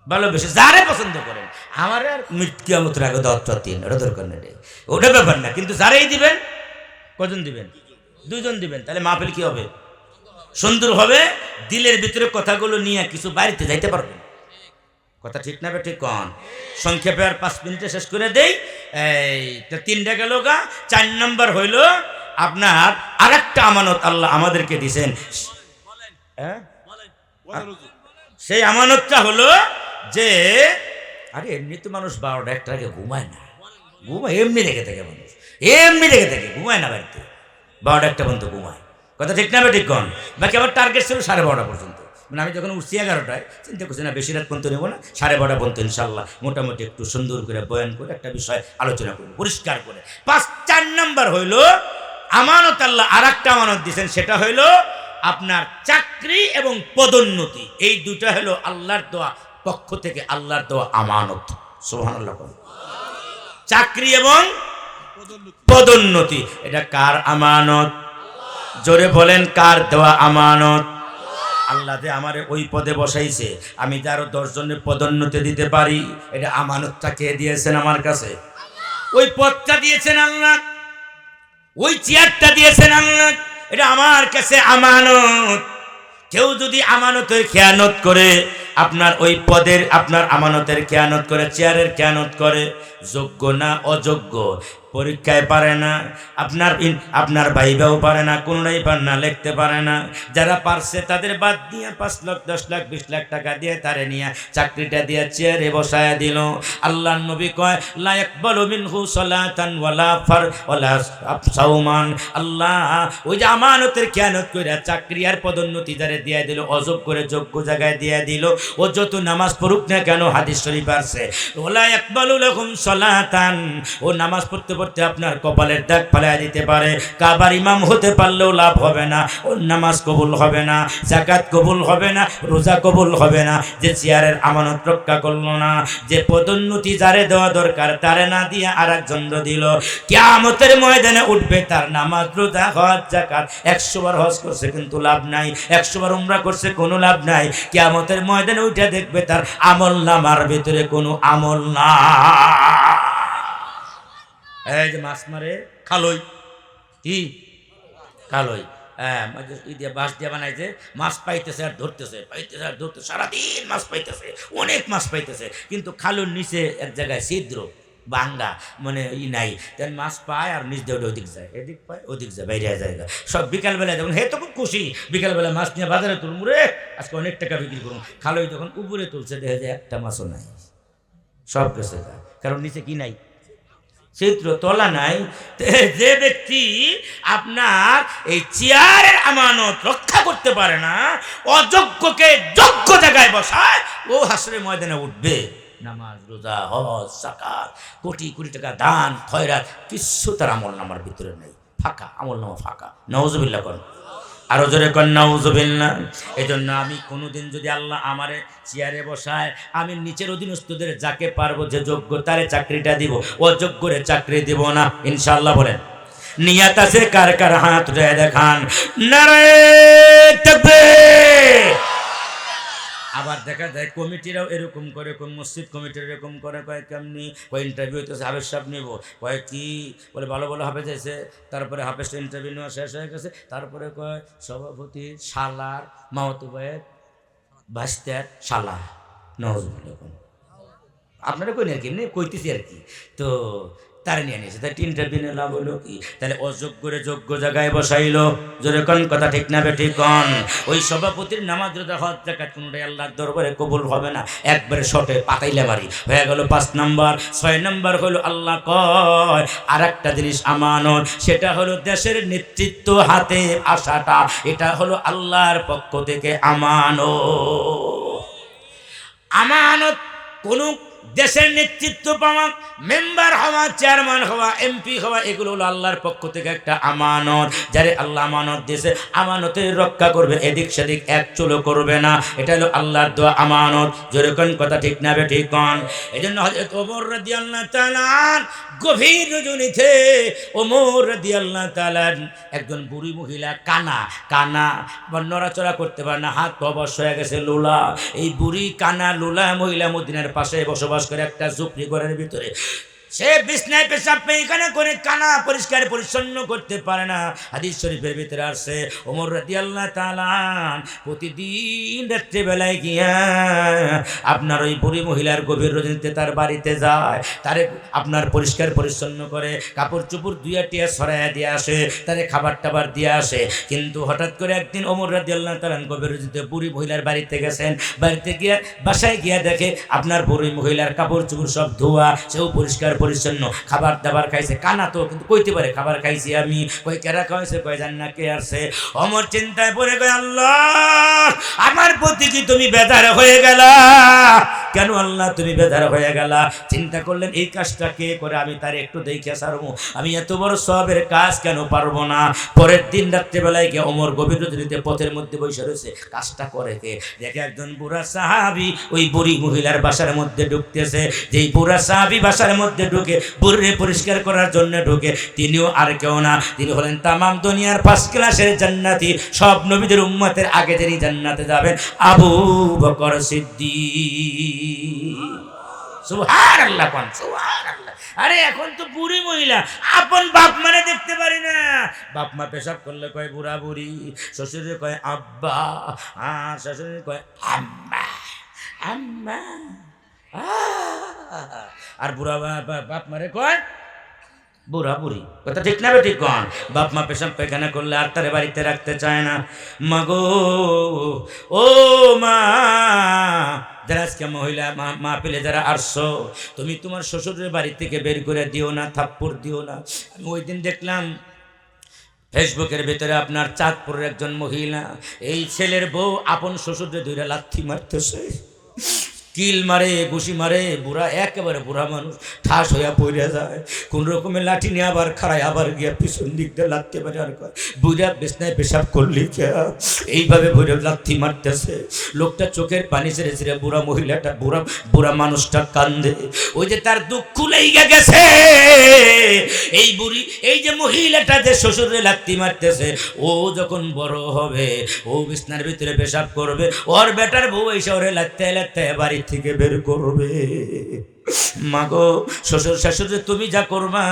ভালোবেসে যারে পছন্দ করেন। আমার আর কিয়ামতের আগে 10-3 ওটা দরকার নেই, ওটা ব্যাপার না। কিন্তু যারাই দিবেন, কজন দিবেন? 2 জন দিবেন, তাহলে মাহফিল কি হবে? সুন্দর হবে। দিলের ভিতরে কথাগুলো নিয়ে কিছু বাড়িতে যাইতে পারবেন। কথা ঠিক না ঠিক কন। সংক্ষেপে আর 5 মিনিটে শেষ করে দেই। এইটা 3টা গেল গা। 4 নম্বর হইল আপনার আরেকটা আমানত আল্লাহ আমাদেরকে দিয়েছেন। সেই আমানতটা হলো যে, আরে এমনি তো মানুষ 12টা 1টার আগে ঘুমায় না, ঘুমায় এমনি রেখে থাকে মানুষ, এমনি রেখে থাকে, ঘুমায় না বাড়িতে, 12টা 1টা পর্যন্ত ঘুমায়। কথা ঠিক না ঠিক কন। বাকি আমার টার্গেট ছিল 12:30 পর্যন্ত। মানে আমি যখন উঠছি 11টায়, চিন্তা করছি না বেশি রাত পর্যন্ত নেবো না, 12:30 পর্যন্ত ইনশাল্লাহ মোটামুটি একটু সুন্দর করে বয়ান করে একটা বিষয় আলোচনা করবো পরিষ্কার করে। 4 নম্বর হইল আমানত আল্লাহ আর একটা আমানত দিয়েছেন, সেটা হইল আপনার চাকরি এবং পদোন্নতি। এই দুটা হলো আল্লাহর দেওয়া পক্ষ থেকে, আল্লাহর দেওয়া আমানত। সুবহানাল্লাহ। চাকরি এবং পদোন্নতি, এটা কার আমানত? জোরে বলেন, কার দেওয়া আমানত? আল্লাহ যে আমারে ওই পদে বসাইছে, আমি যে আরো 10 জনের পদোন্নতি দিতে পারি, এটা আমানতটা কে দিয়েছেন আমার কাছে? ওই পদটা দিয়েছেন আল্লাহ, ওই চেয়ারটা দিয়েছেন আল্লাহ, এটা আমার কাছে আমানত। কেউ যদি আমানতের খেয়ানত করে, আপনার ওই পদের আপনার আমানতের খেয়ানত করে, চেয়ারের খেয়ানত করে, যোগ্য না অযোগ্য, পরীক্ষায় পারে না, আপনার ভাইবাও পারে না, কোনোটাই পারে না, লিখতে পারে না। যারা পারছে তাদের বাদ দিয়ে 5 লাখ 10 লাখ 20 লাখ টাকা দিয়ে তারে নিয়ে চাকরিটা দিয়ে চেয়ারে বসায় দিল। আল্লাহর নবী কয়, লা ইয়াকবালু মিনহু সালাতান ওয়ালা ওয়ালা সাওমান। আল্লাহ ওই যে আমানতের খেয়ানত করে চাকরি আর পদোন্নতি যারে দিয়ে দিল, অযোগ্য করে যোগ্য জায়গায় দিয়ে দিল, ও যত নামাজ পড়ুক না কেন, হাদিস শরীফ আছে, ওয়ালা ইয়াকবালু লাহুম সালাতান, ও নামাজ পড়তে পড়তে আপনার কপালের দাগ ফালাইয়া দিতে পারে, কাবার ইমাম হতে পারলেও লাভ হবে না, ওর নামাজ কবুল হবে না, যাকাত কবুল হবে না, রোজা কবুল হবে না। যে চেয়ারের আমানত রক্ষা করলো না, যে পদোন্নতি যারে দেওয়া দরকার তারে না দিয়ে আর একজন দিল, কিয়ামতের ময়দানে উঠবে, তার নামাজ রোজা হজ যাকাত 100 বার হজ করছে কিন্তু লাভ নাই, 100 বার উমরা করছে কোনো লাভ নাই। কিয়ামতের ময়দানে উঠে দেখবে তার আমল নামার ভিতরে কোনো আমল না। এই যে মাছ মারে খালই, কি খালই, বাঁশ দিয়ে বানাইছে, মাছ পাইতেছে আর ধরতেছে, পাইতেছে আর ধরতেছে, সারাদিন মাছ পাইতেছে, অনেক মাছ পাইতেছে, কিন্তু খালুর নিচে এক জায়গায় ছিদ্র ভাঙ্গা, মানে নাই, তেন মাছ পায় আর নিচ দিয়ে ওদিক যায়, এদিক পায় ওদিক যায়, বাইরে জায়গা সব। বিকালবেলায় যখন হে তখন খুশি, বিকালবেলা মাছ নিয়ে বাজারে তুলুম রে, আজকে অনেক টাকা বিক্রি করুন। খালই যখন উপরে তুলছে, দেখে যায় একটা মাছও নাই, সব গেছে, কারণ নিচে কি নাই, চিত্র তোলা নাই। যে ব্যক্তি আপনার এই চেয়ারের আমানত রক্ষা করতে পারে না, অযোগ্যকে যোগ্য জায়গায় বসায়, ও হাসরের ময়দানে উঠবে। নামাজ, রোজা, হজ, যাকাত, কোটি কোটি টাকা দান, খয়রাত, কিছু তার আমল নামার ভিতরে নেই, ফাঁকা, আমল নামা ফাঁকা। নাউজুবিল্লাহ করেন, আরো জোরে কর নাউজুবিল্লাহ। এই জন্য আমি কোনোদিন যদি আল্লাহ আমারে চেয়ারে বসায়, আমি নিচের অধীনস্থদের যাকে পারবো, যে যোগ্য তারে চাকরিটা দিব, অযোগ্যরে চাকরি দিব না, ইনশাআল্লাহ। বলেন নিয়াত আছে কার কার? হাত উঠে দেখান। নারে তাকবীর। আবার দেখা যায় কমিটিরাও এরকম করে, কোন মসজিদ কমিটির এরকম করে, কয় কেমনি, কয় ইন্টারভিউ হইতেছে, হাফেজ সাহেব নেব, কয় কি বলে, ভালো ভালো হাফেজ আছে। তারপরে হাফেজটা ইন্টারভিউ নেওয়া শেষ হয়ে গেছে, তারপরে কয় সভাপতি শালার মামাতো ভাইয়ের ভাস্তার শালা। নজরুল আপনারা কই আর কি এমনি কইতেছি আর কি। তো তারা নিয়ে নিয়েছে, তাই ইন্টারভিউ লাভ হলো কি? তাহলে অযোগ্যরে যোগ্য জায়গায় বসাইলো। জোরে কোন কথা ঠিক না বেঠিক কোন? ওই সভাপতির নামাজ, রোজা, হজ, যাকাত কোনটাই আল্লাহর দরবারে কবুল হবে না, একবারে শর্টে পাতাইলে বাড়ি হয়ে গেল 5 নাম্বার। 6 নাম্বার হলো আল্লাহ কয় আর একটা জিনিস আমানত, সেটা হলো দেশের নেতৃত্ব হাতে আসাটা, এটা হলো আল্লাহর পক্ষ থেকে আমানত। আমানত কোন দেশের নেতৃত্ব পাওয়া, মেম্বার হওয়া, চেয়ারম্যান হওয়া, এমপি হওয়া, এগুলো হলো আল্লাহর পক্ষ থেকে একটা আমানত। যারে আল্লাহ আমানত দিয়েছে, আমানতের রক্ষা করবে, এদিক সেদিক এক চুলো করবে না, এটা হলো আল্লাহর দেওয়া আমানত। যেরকম কথা ঠিক না বে ঠিক কন? এই জন্য হযরত ওমর রাদিয়াল্লাহু তাআলা গভীর রজনীতে, ওমর রাদিয়াল্লাহু তাআলা একজন বুড়ি মহিলা, কানা কানা নড়াচড়া করতে পারে না, হাত অবশ হয়ে গেছে, লোলা। এই বুড়ি কানা লোলা মহিলা মদিনার পাশে বসবাস করে একটা ঝুপড়ি ঘরের ভিতরে। সে বিছনায় পেশাব পায়খানা করে, কানা পরিষ্কার পরিচ্ছন্ন করতে পারে না। হাদিস শরীফের ভিতরে আসছে, ওমর রাদিয়াল্লাহু তাআলা প্রতিদিন রাত্রিবেলায় গিয়া আপনার ওই বুড়ি মহিলার গভীর রজনীতে তার বাড়িতে যায়, তারে আপনার পরিষ্কার পরিচ্ছন্ন করে, কাপড় চোপড় দুইয়া টিয়া সরাইয়া দিয়ে আসে, তারে খাবার টাবার দিয়ে আসে। কিন্তু হঠাৎ করে একদিন ওমর রাদিয়াল্লাহু তাআলা গভীর রজনীতে বুড়ি মহিলার বাড়িতে গেছেন। বাড়িতে গিয়ে বাসায় গিয়া দেখে আপনার বুড়ি মহিলার কাপড় চোপড় সব ধোয়া, সেও পরিষ্কার পরিচ্ছন্ন, খাবার দাবার খাইছে। কানা তো কিন্তু কইতে পারে খাবার খাইছি আমি, কই কেরা খাইছে, কই জান না কে আসছে। অমর চিন্তায় পড়ে কয়, আল্লাহ আমার প্রতি কি তুমি বেজার হয়ে গেলা? কেন আল্লাহ তুমি বেজার হয়ে গেলা? চিন্তা করলেন এই কাজটা কে করে, আমি তার একটু দেখে সারবো, আমি এত বড় সওয়াবের কাজ কেন পারবো না? পরের দিন রাত্রেবেলায় গিয়ে ওমর গভীর রজনীতে পথের মধ্যে বসে রয়েছে, কাজটা করে কে? দেখে একজন বুড়া সাহাবী ওই বুড়ি মহিলার বাসার মধ্যে ঢুকতেছে। যেই বুড়া সাহাবী বাসার মধ্যে ঢুকে, বুড়ে পরিষ্কার করার জন্য ঢুকে, তিনিও আর কেউ না, তিনি হলেন তামাম দুনিয়ার 5 ক্লাসের জান্নাতি, সব নবীদের উম্মতের আগে যিনি জান্নাতে যাবেন, আবু বকর সিদ্দিক। সুবহানাল্লাহ কোন সুবহানাল্লাহ। আরে এখন তো বুড়ি মহিলা, আপন বাপ মানে দেখতে পারি না। বাপ মা পেশাব করলে কয় বুড়া বুড়ি, শ্বশুরে কয় আব্বা, আর শাশুড়ি কয় আম্মা আম্মা, আর বুড়া বাপ মারে কয় বুড়া বুড়ি। কথা ঠিক না ঠিক কন? বাপ মা পেশাব পায়খানা করলে আর তারে বাড়িতে রাখতে চায় না। মাগো ও মা, যারা আজকে মহিলা মা পেলে যারা আসছো, তুমি তোমার শ্বশুরের বাড়ি থেকে বের করে দিও না, থাপ্পড় দিও না। আমি ওই দিন দেখলাম ফেসবুকের ভেতরে আপনার চাঁদপুরের একজন মহিলা, এই ছেলের বউ আপন শ্বশুরে ধরে লাথি মারতেছে, কিল মারে, ঘুষি মারে। বুড়া একেবারে বুড়া মানুষ ঠাস হইয়া পড়ে যায়, কোন রকমের লাঠি নিয়ে আবার খাড়ায়, আবার গিয়া পিছন দিক দিয়ে লাথি মারে। আর বুড়া বিছনায় পেশাব করলি কে? এইভাবে বুড়া লাথি মারতেছে। লোকটা চোখের পানি ছেড়ে ছেড়ে, বুড়া মহিলাটা, বুড়া মানুষটা কান্দে। ওই যে তার দুঃখ লেগে গেছে, এই বুড়ি, এই যে মহিলাটা যে শ্বশুরে লাথি মারতেছে, ও যখন বড় হবে, ও বিছনার ভিতরে পেশাব করবে, ওর বেটার বউ এসে ওরে লাথতে লাথতে বাড়ি থেকে বের করবে। মাগো শ্বশুর শাশুড়ি তুমি যা করবা,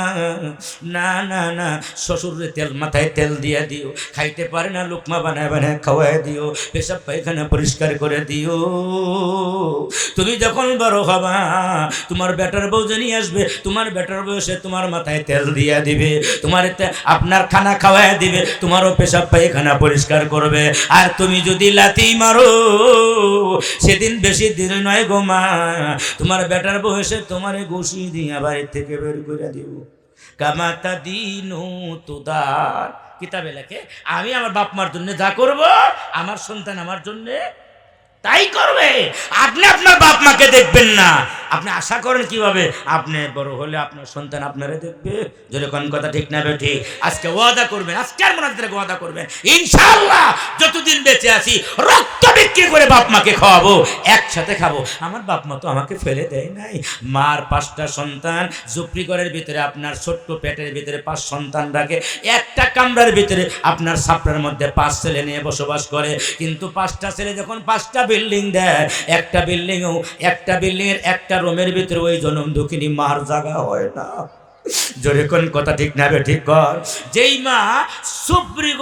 না না না, শ্বশুরে তেল মাথায় তেল দিয়ে দিও, খাইতে পারে না লুকমা বানায় বানায় খাওয়াই দিও, পেশাব পায়খানা পরিষ্কার করে দিও। তুমি যখন বড় হবা, তোমার বেটার বউ যিনি আসবে, তোমার বেটার বয়সে তোমার মাথায় তেল দিয়ে দিবে, তোমার আপনার খানা খাওয়াই দিবে, তোমারও পেশাব পায়খানা পরিষ্কার করবে। আর তুমি যদি লাথি মারো, সেদিন বেশি দিন নয় গো মা, তোমার বেটার বউ বয়সে তোমারে ঘুষি দিয়া বাড়ি থেকে বের করে দিব। কামাতা দিনু তুদার, কিতাবে লেখে আমি আমার বাপ মার জন্য যা করব আমার সন্তান আমার জন্য তাই করবে। আপনি আপনার বাপ মাকে দেখবেন না, আপনি আশা করেন কিভাবে আপনি বড় হলে আপনার সন্তান আপনারে দেখবে? যেরকম কথা ঠিক না বেঠি? আজকে ওয়াদা করবেন, আজকের মনে ওয়াদা করবেন ইনশাআল্লাহ যতদিন বেঁচে আছি রক্ত বিক্রি করে বাপ মাকে খাওয়াবো, একসাথে খাবো। আমার বাপ মা তো আমাকে ফেলে দেয় নাই। মার 5টা সন্তান, ঝুপড়ি ঘরের ভিতরে আপনার ছোট্ট পেটের ভিতরে 5 সন্তান রাখে, একটা কামরার ভিতরে আপনার ছাপড়ার মধ্যে 5 ছেলে নিয়ে বসবাস করে। কিন্তু 5টা ছেলে যখন 5টা বিল্ডিং দেয়, একটা বিল্ডিংয়ের একটা রুমের ভিতরে ওই জনম দুঃখিনী মার জায়গা হয় না। জোরে কোন কথা ঠিক না ঠিক কর? যেই মা ঝুপড়ি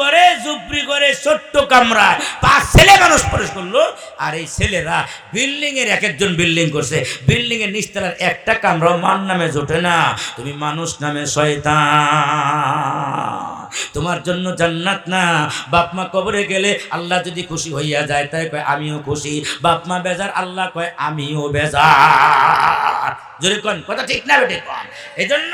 ঘরে ছোট্ট কামরায় 5 ছেলে মানুষ প্রবেশ করলো, আর এই ছেলেরা বিল্ডিং এর এক একজন বিল্ডিং করছে, বিল্ডিং এর নিচতলার একটা কামরা মার নামে জোটে না। তুমি মানুষ নামে শয়তান, তোমার জন্য জান্নাত না। বাপ মা কবরে গেলে আল্লাহ যদি খুশি হইয়া যায় তাই কয় আমিও খুশি, বাপ মা বেজার আল্লাহ কয় আমিও বেজার। জোরে কোন কথা ঠিক না বেটে কোন? এই জন্য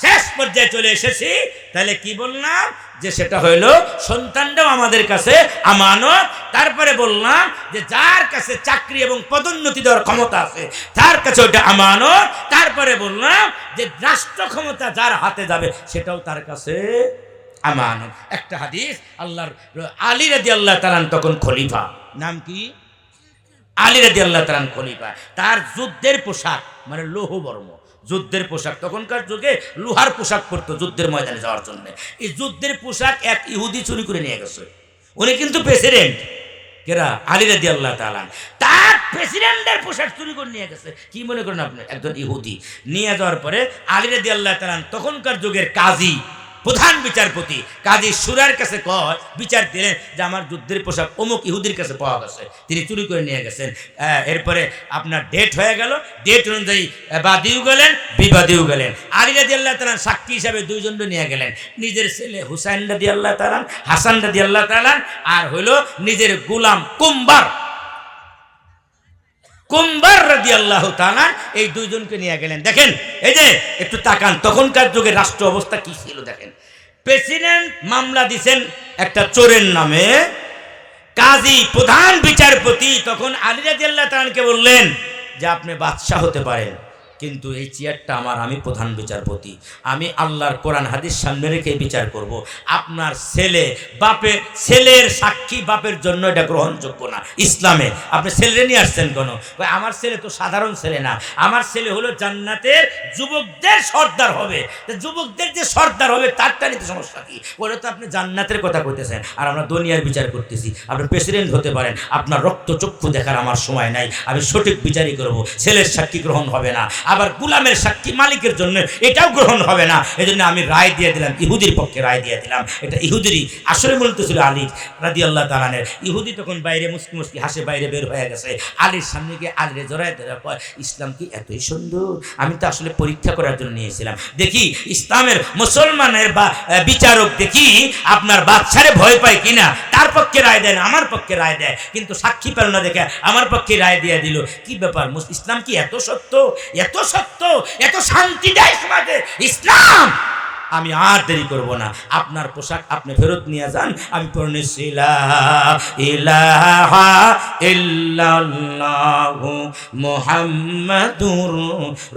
শেষ পর্যায়ে চলে এসেছি। তাহলে কি বললাম? যে সেটা হইল সন্তানটাও আমাদের কাছে আমানত। তারপরে বললাম যে যার কাছে চাকরি এবং পদোন্নতি দেওয়ার ক্ষমতা আছে তার কাছে ওটা আমানত। তারপরে বললাম যে রাষ্ট্র ক্ষমতা যার হাতে যাবে সেটাও তার কাছে আমানত। একটা হাদিস, আল্লাহর আলী রাদিয়াল্লাহু তাআলা তখন খলিফা, নাম কি? আলী রাদিয়াল্লাহু তাআলা খলিফা। তার যুদ্ধের পোশাক মানে লৌহ বর্ম, যুদ্ধের পোশাক, তখনকার যুগে লোহার পোশাক পরতো যুদ্ধের ময়দানে যাওয়ার জন্য। এই যুদ্ধের পোশাক এক ইহুদি চুরি করে নিয়ে গেছে। উনি কিন্তু প্রেসিডেন্ট, কেরা? আলী রাদিয়াল্লাহু তাআলা। তার প্রেসিডেন্টের পোশাক চুরি করে নিয়ে গেছে। কি মনে করেন আপনি? একজন ইহুদি নিয়ে যাওয়ার পরে আলী রাদিয়াল্লাহু তাআলা তখনকার যুগের কাজী, প্রধান বিচারপতি কাজী সুরার কাছে কয়, বিচার দিলেন যে আমার যুদ্ধের পোশাক অমুক ইহুদির কাছে পাওয়া গেছে, তিনি চুরি করে নিয়ে গেছেন। এরপরে আপনার ডেট হয়ে গেল, ডেট অনুযায়ী বাদীও গেলেন, বিবাদীও গেলেন। আলী রাদিয়াল্লাহু তাআলা সাক্ষী হিসাবে 2 জনকে নিয়ে গেলেন, নিজের ছেলে হুসাইন রাদিয়াল্লাহু তাআলা, হাসান রাদিয়াল্লাহু তাআলা, আর হলো নিজের গোলাম কুম্বার রাদিয়াল্লাহু তাআলা, এই 2 জনকে নিয়ে গেলেন। দেখেন, এই যে একটু তাকান তখনকার যুগে রাষ্ট্র অবস্থা কি ছিল দেখেন। প্রেসিডেন্ট মামলা দিছেন একটা চোরের নামে, কাজী প্রধান বিচারপতি তখন আলী রাদিয়াল্লাহু তাআলাকে বললেন যে আপনি বাদশা হতে পারেন, কিন্তু এই চেয়ারটা আমার, আমি প্রধান বিচারপতি, আমি আল্লাহর কোরআন হাদিস সামনে রেখে বিচার করব। আপনার ছেলের সাক্ষী বাপের জন্য এটা গ্রহণযোগ্য না ইসলামে। আপনি ছেলে নিয়ে আসছেন কেন? আমার ছেলে তো সাধারণ ছেলে না, আমার ছেলে হলো জান্নাতের যুবকদের সর্দার হবে। যুবকদের যে সর্দার হবে তারটা নিতে সমস্যা কি? ওটা তো আপনি জান্নাতের কথা কইতেছেন, আর আমরা দুনিয়ার বিচার করতেছি। আপনি প্রেসিডেন্ট হতে পারেন, আপনার রক্তচক্ষু দেখার আমার সময় নাই, আমি সঠিক বিচারই করব। ছেলের সাক্ষী গ্রহণ হবে না, আবার গোলামের সাক্ষী মালিকের জন্য এটাও গ্রহণ হবে না। এই জন্য আমি রায় দিয়ে দিলাম, ইহুদির পক্ষে রায় দিয়ে দিলাম। এটা ইহুদিরই আসলে মূলত ছিল আলী রাদিয়াল্লাহু তাআলা। ইহুদি তখন বাইরে মুস্কি মুস্কি হাসে বাইরে বের হয়ে গেছে। আলীর সামনে গিয়ে আলীরে জড়ায় ধরে কয়, ইসলাম কি এতই সুন্দর? আমি তো আসলে পরীক্ষা করার জন্য নিয়েছিলাম, দেখি ইসলামের মুসলমানের বা বিচারক দেখি আপনার বাদশারে ভয় পায় কিনা, তার পক্ষে রায় দেয় না, আমার পক্ষে রায় দেয়, কিন্তু সাক্ষী পেল না দেখে আমার পক্ষে রায় দিয়ে দিল। কি ব্যাপার? ইসলাম কি এত সত্য, এত সত্য, এত শান্তি দেয় সমাজে ইসলাম? আমি আর দেরি করব না, আপনার পোশাক আপনি ফেরত নিয়ে যান। আমি পড়ে লা ইলাহা ইল্লাল্লাহু মুহাম্মাদুর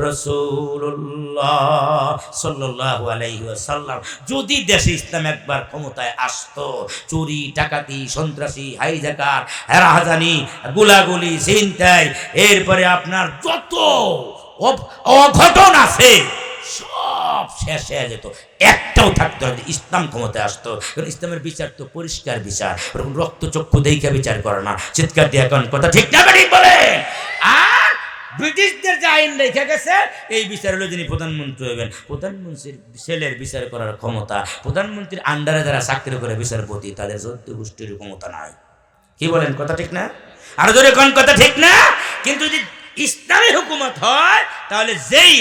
রাসূলুল্লাহ সাল্লাল্লাহু আলাইহি ওয়াসাল্লাম। যদি দেশে ইসলাম একবার ক্ষমতায় আসতো, চুরি ডাকাতি সন্ত্রাসী হাইজাকার হেরাহাজানি গুলাগুলি ছিনতাই এরপরে আপনার যত অঘটন আছে সব শেষ হয়ে যেত, একটাও থাকতো না। ইসলাম ক্ষমতায় আসতো, কারণ ইসলামের বিচার তো পরিষ্কার বিচার, ওরকম রক্তচক্ষু দেখে বিচার করে না। চিৎকার দিয়ে এখন কথা ঠিক না ঠিক বলে? আর ব্রিটিশদের যে আইন রেখে গেছে এই বিচার হলো যিনি প্রধানমন্ত্রী হইবেন, প্রধানমন্ত্রীর ছেলের বিচার করার ক্ষমতা, প্রধানমন্ত্রীর আন্ডারে যারা চাকরি করে বিচারপতি তাদের চৌদ্দ গোষ্ঠীর ক্ষমতা নাই। কি বলেন? কথা ঠিক না? আর জোরে কোন কথা ঠিক না? কিন্তু যদি ইসলামী হুকুমত হয় তাহলে যেই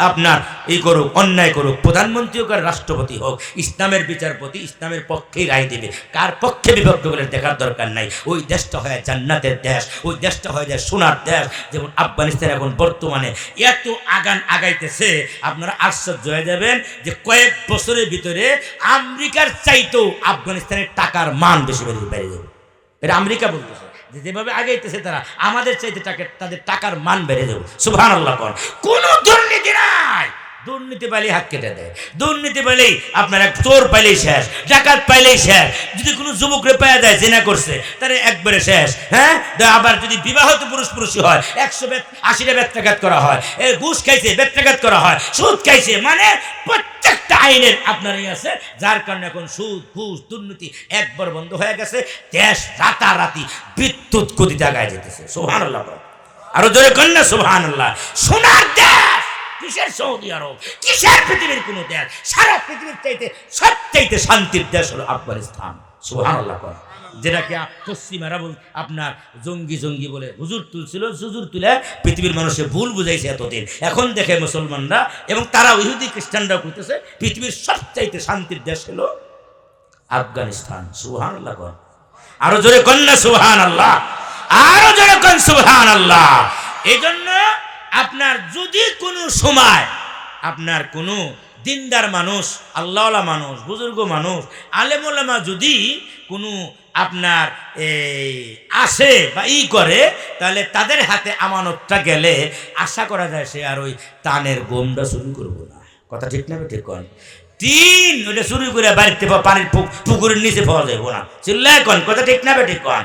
আপনার এই করুক, অন্যায় করুক, প্রধানমন্ত্রী হোক আর রাষ্ট্রপতি হোক, ইসলামের বিচারপতি ইসলামের পক্ষেই রায় দেবে। কার পক্ষে বিভক্ত বলে দেখার দরকার নাই। ওই দেশটা হয় জান্নাতের দেশ, ওই দেশটা হয়ে যায় সোনার দেশ। যেমন আফগানিস্তান এখন বর্তমানে এত আগাইতেছে, আপনারা আশ্চর্য হয়ে যাবেন যে কয়েক বছরের ভিতরে আমেরিকার চাইতেও আফগানিস্তানের টাকার মান বেশি বেড়ে যাবে। এটা আমেরিকা বলতেছে, যেভাবে আগাইতেছে তারা আমাদের চাইতে তাদের টাকার মান বেড়ে যাবে। সুবহানাল্লাহ। কোন দুর্নীতি নাই, দুর্নীতি পাইলেই হাত কেটে দেয়, দুর্নীতি পাইলেই আপনার এক চোর পাইলেই শেষ, ডাকাত পাইলেই শেষ। যদি কোনো যুবকরে পাওয়া যায় জেনা করছে তাহলে একবারে শেষ। হ্যাঁ, আবার যদি বিবাহিত পুরুষই হয় 180টা বেত্রাঘাত করা হয়, ঘুষ খাইছে বেত্রাঘাত করা হয়, সুদ খাইছে, মানে প্রত্যেকটা আইনের আপনার আছে। যার কারণে এখন সুদ ঘুষ দুর্নীতি একবার বন্ধ হয়ে গেছে। দেশ রাতারাতি বিদ্যুৎ গতিতে আগায় যেতেছে। সুবহানাল্লাহ। আরো জোরে কন্যা সুবহানাল্লাহ। সোনার দেশ কিসের সৌদি আরব, কিসের পৃথিবীর কোন দেশ? সারা পৃথিবীর চাইতে সবচাইতে শান্তির দেশ হলো আফগানিস্তান। সুবহানাল্লাহ। যেটাকে পশ্চিমারা আপনার জঙ্গি বলে হুজুর তুলছিল, হুজুর তুলে পৃথিবীর মানুষের ভুল বুঝাইছে এতদিন। এখন দেখে মুসলমানরা এবং তারা ইহুদি খ্রিস্টানরা করতেছে পৃথিবীর সবচাইতে শান্তির দেশ হলো আফগানিস্তান। সুবহানাল্লাহ। আরো জোরে কন্যা সুবহানাল্লাহ, আরো জোরে কন সুবহানাল্লাহ। এই জন্য আপনার যদি কোনো সময় আপনার কোনো দিনদার মানুষ, আল্লাহওয়ালা মানুষ, বুজুর্গ মানুষ, আলেম ওলামা যদি কোনো আপনার আসে বা করে, তাহলে তাদের হাতে আমানতটা গেলে আশা করা যায় সে আর ওই তানের গোমটা শুরু করবো না। কথা ঠিক না? ঠিক কন। তিন ওটা শুরু করে বাড়িতে পানির পুকুরের নিচে পাওয়া যাবে না। চিল্লায় কন। কথা ঠিক না? ঠিক কন।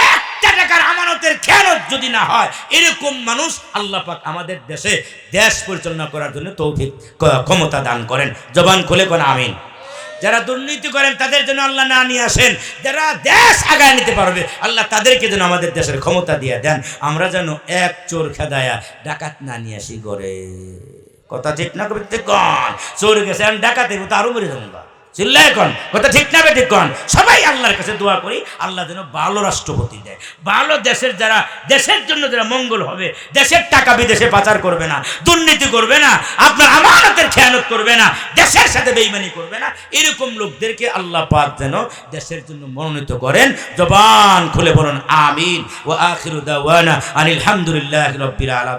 একটা টাকার আমানতের খেয়ানত যদি না হয়, এরকম মানুষ আল্লাহ পাক আমাদের দেশে দেশ পরিচালনা করার জন্য তৌফিক ক্ষমতা দান করেন। জবান খুলে কোন আমিন। যারা দুর্নীতি করেন তাদের জন্য আল্লাহ না নিয়ে আসেন, যারা দেশ আগায় নিতে পারবে আল্লাহ তাদেরকে যেন আমাদের দেশের ক্ষমতা দিয়ে দেন। আমরা যেন এক চোর খেদায়া ডাকাত না নিয়ে আসি করে। কথা ঠিক না? কন চোর গেছে ডাকাতে তো আরো মেরে যাবো। চিল্লায় কন। কথা ঠিক না? ঠিক কন। সবাই আল্লাহর কাছে দোয়া করি আল্লাহ যেন ভালো রাষ্ট্রপতি দেয়, ভালো দেশের যারা দেশের জন্য যারা মঙ্গল হবে, দেশের টাকা বিদেশে পাচার করবে না, দুর্নীতি করবে না, আপনার আমানতের খেয়ানত করবে না, দেশের সাথে বেঈমানি করবে না, এরকম লোকদেরকে আল্লাহ পাক যেন দেশের জন্য মনোনীত করেন। জবান খুলে বলুন আমিন। ওয়া আখিরু দাওয়ানা আনিল হামদুলিল্লাহি রাব্বিল আলামিন।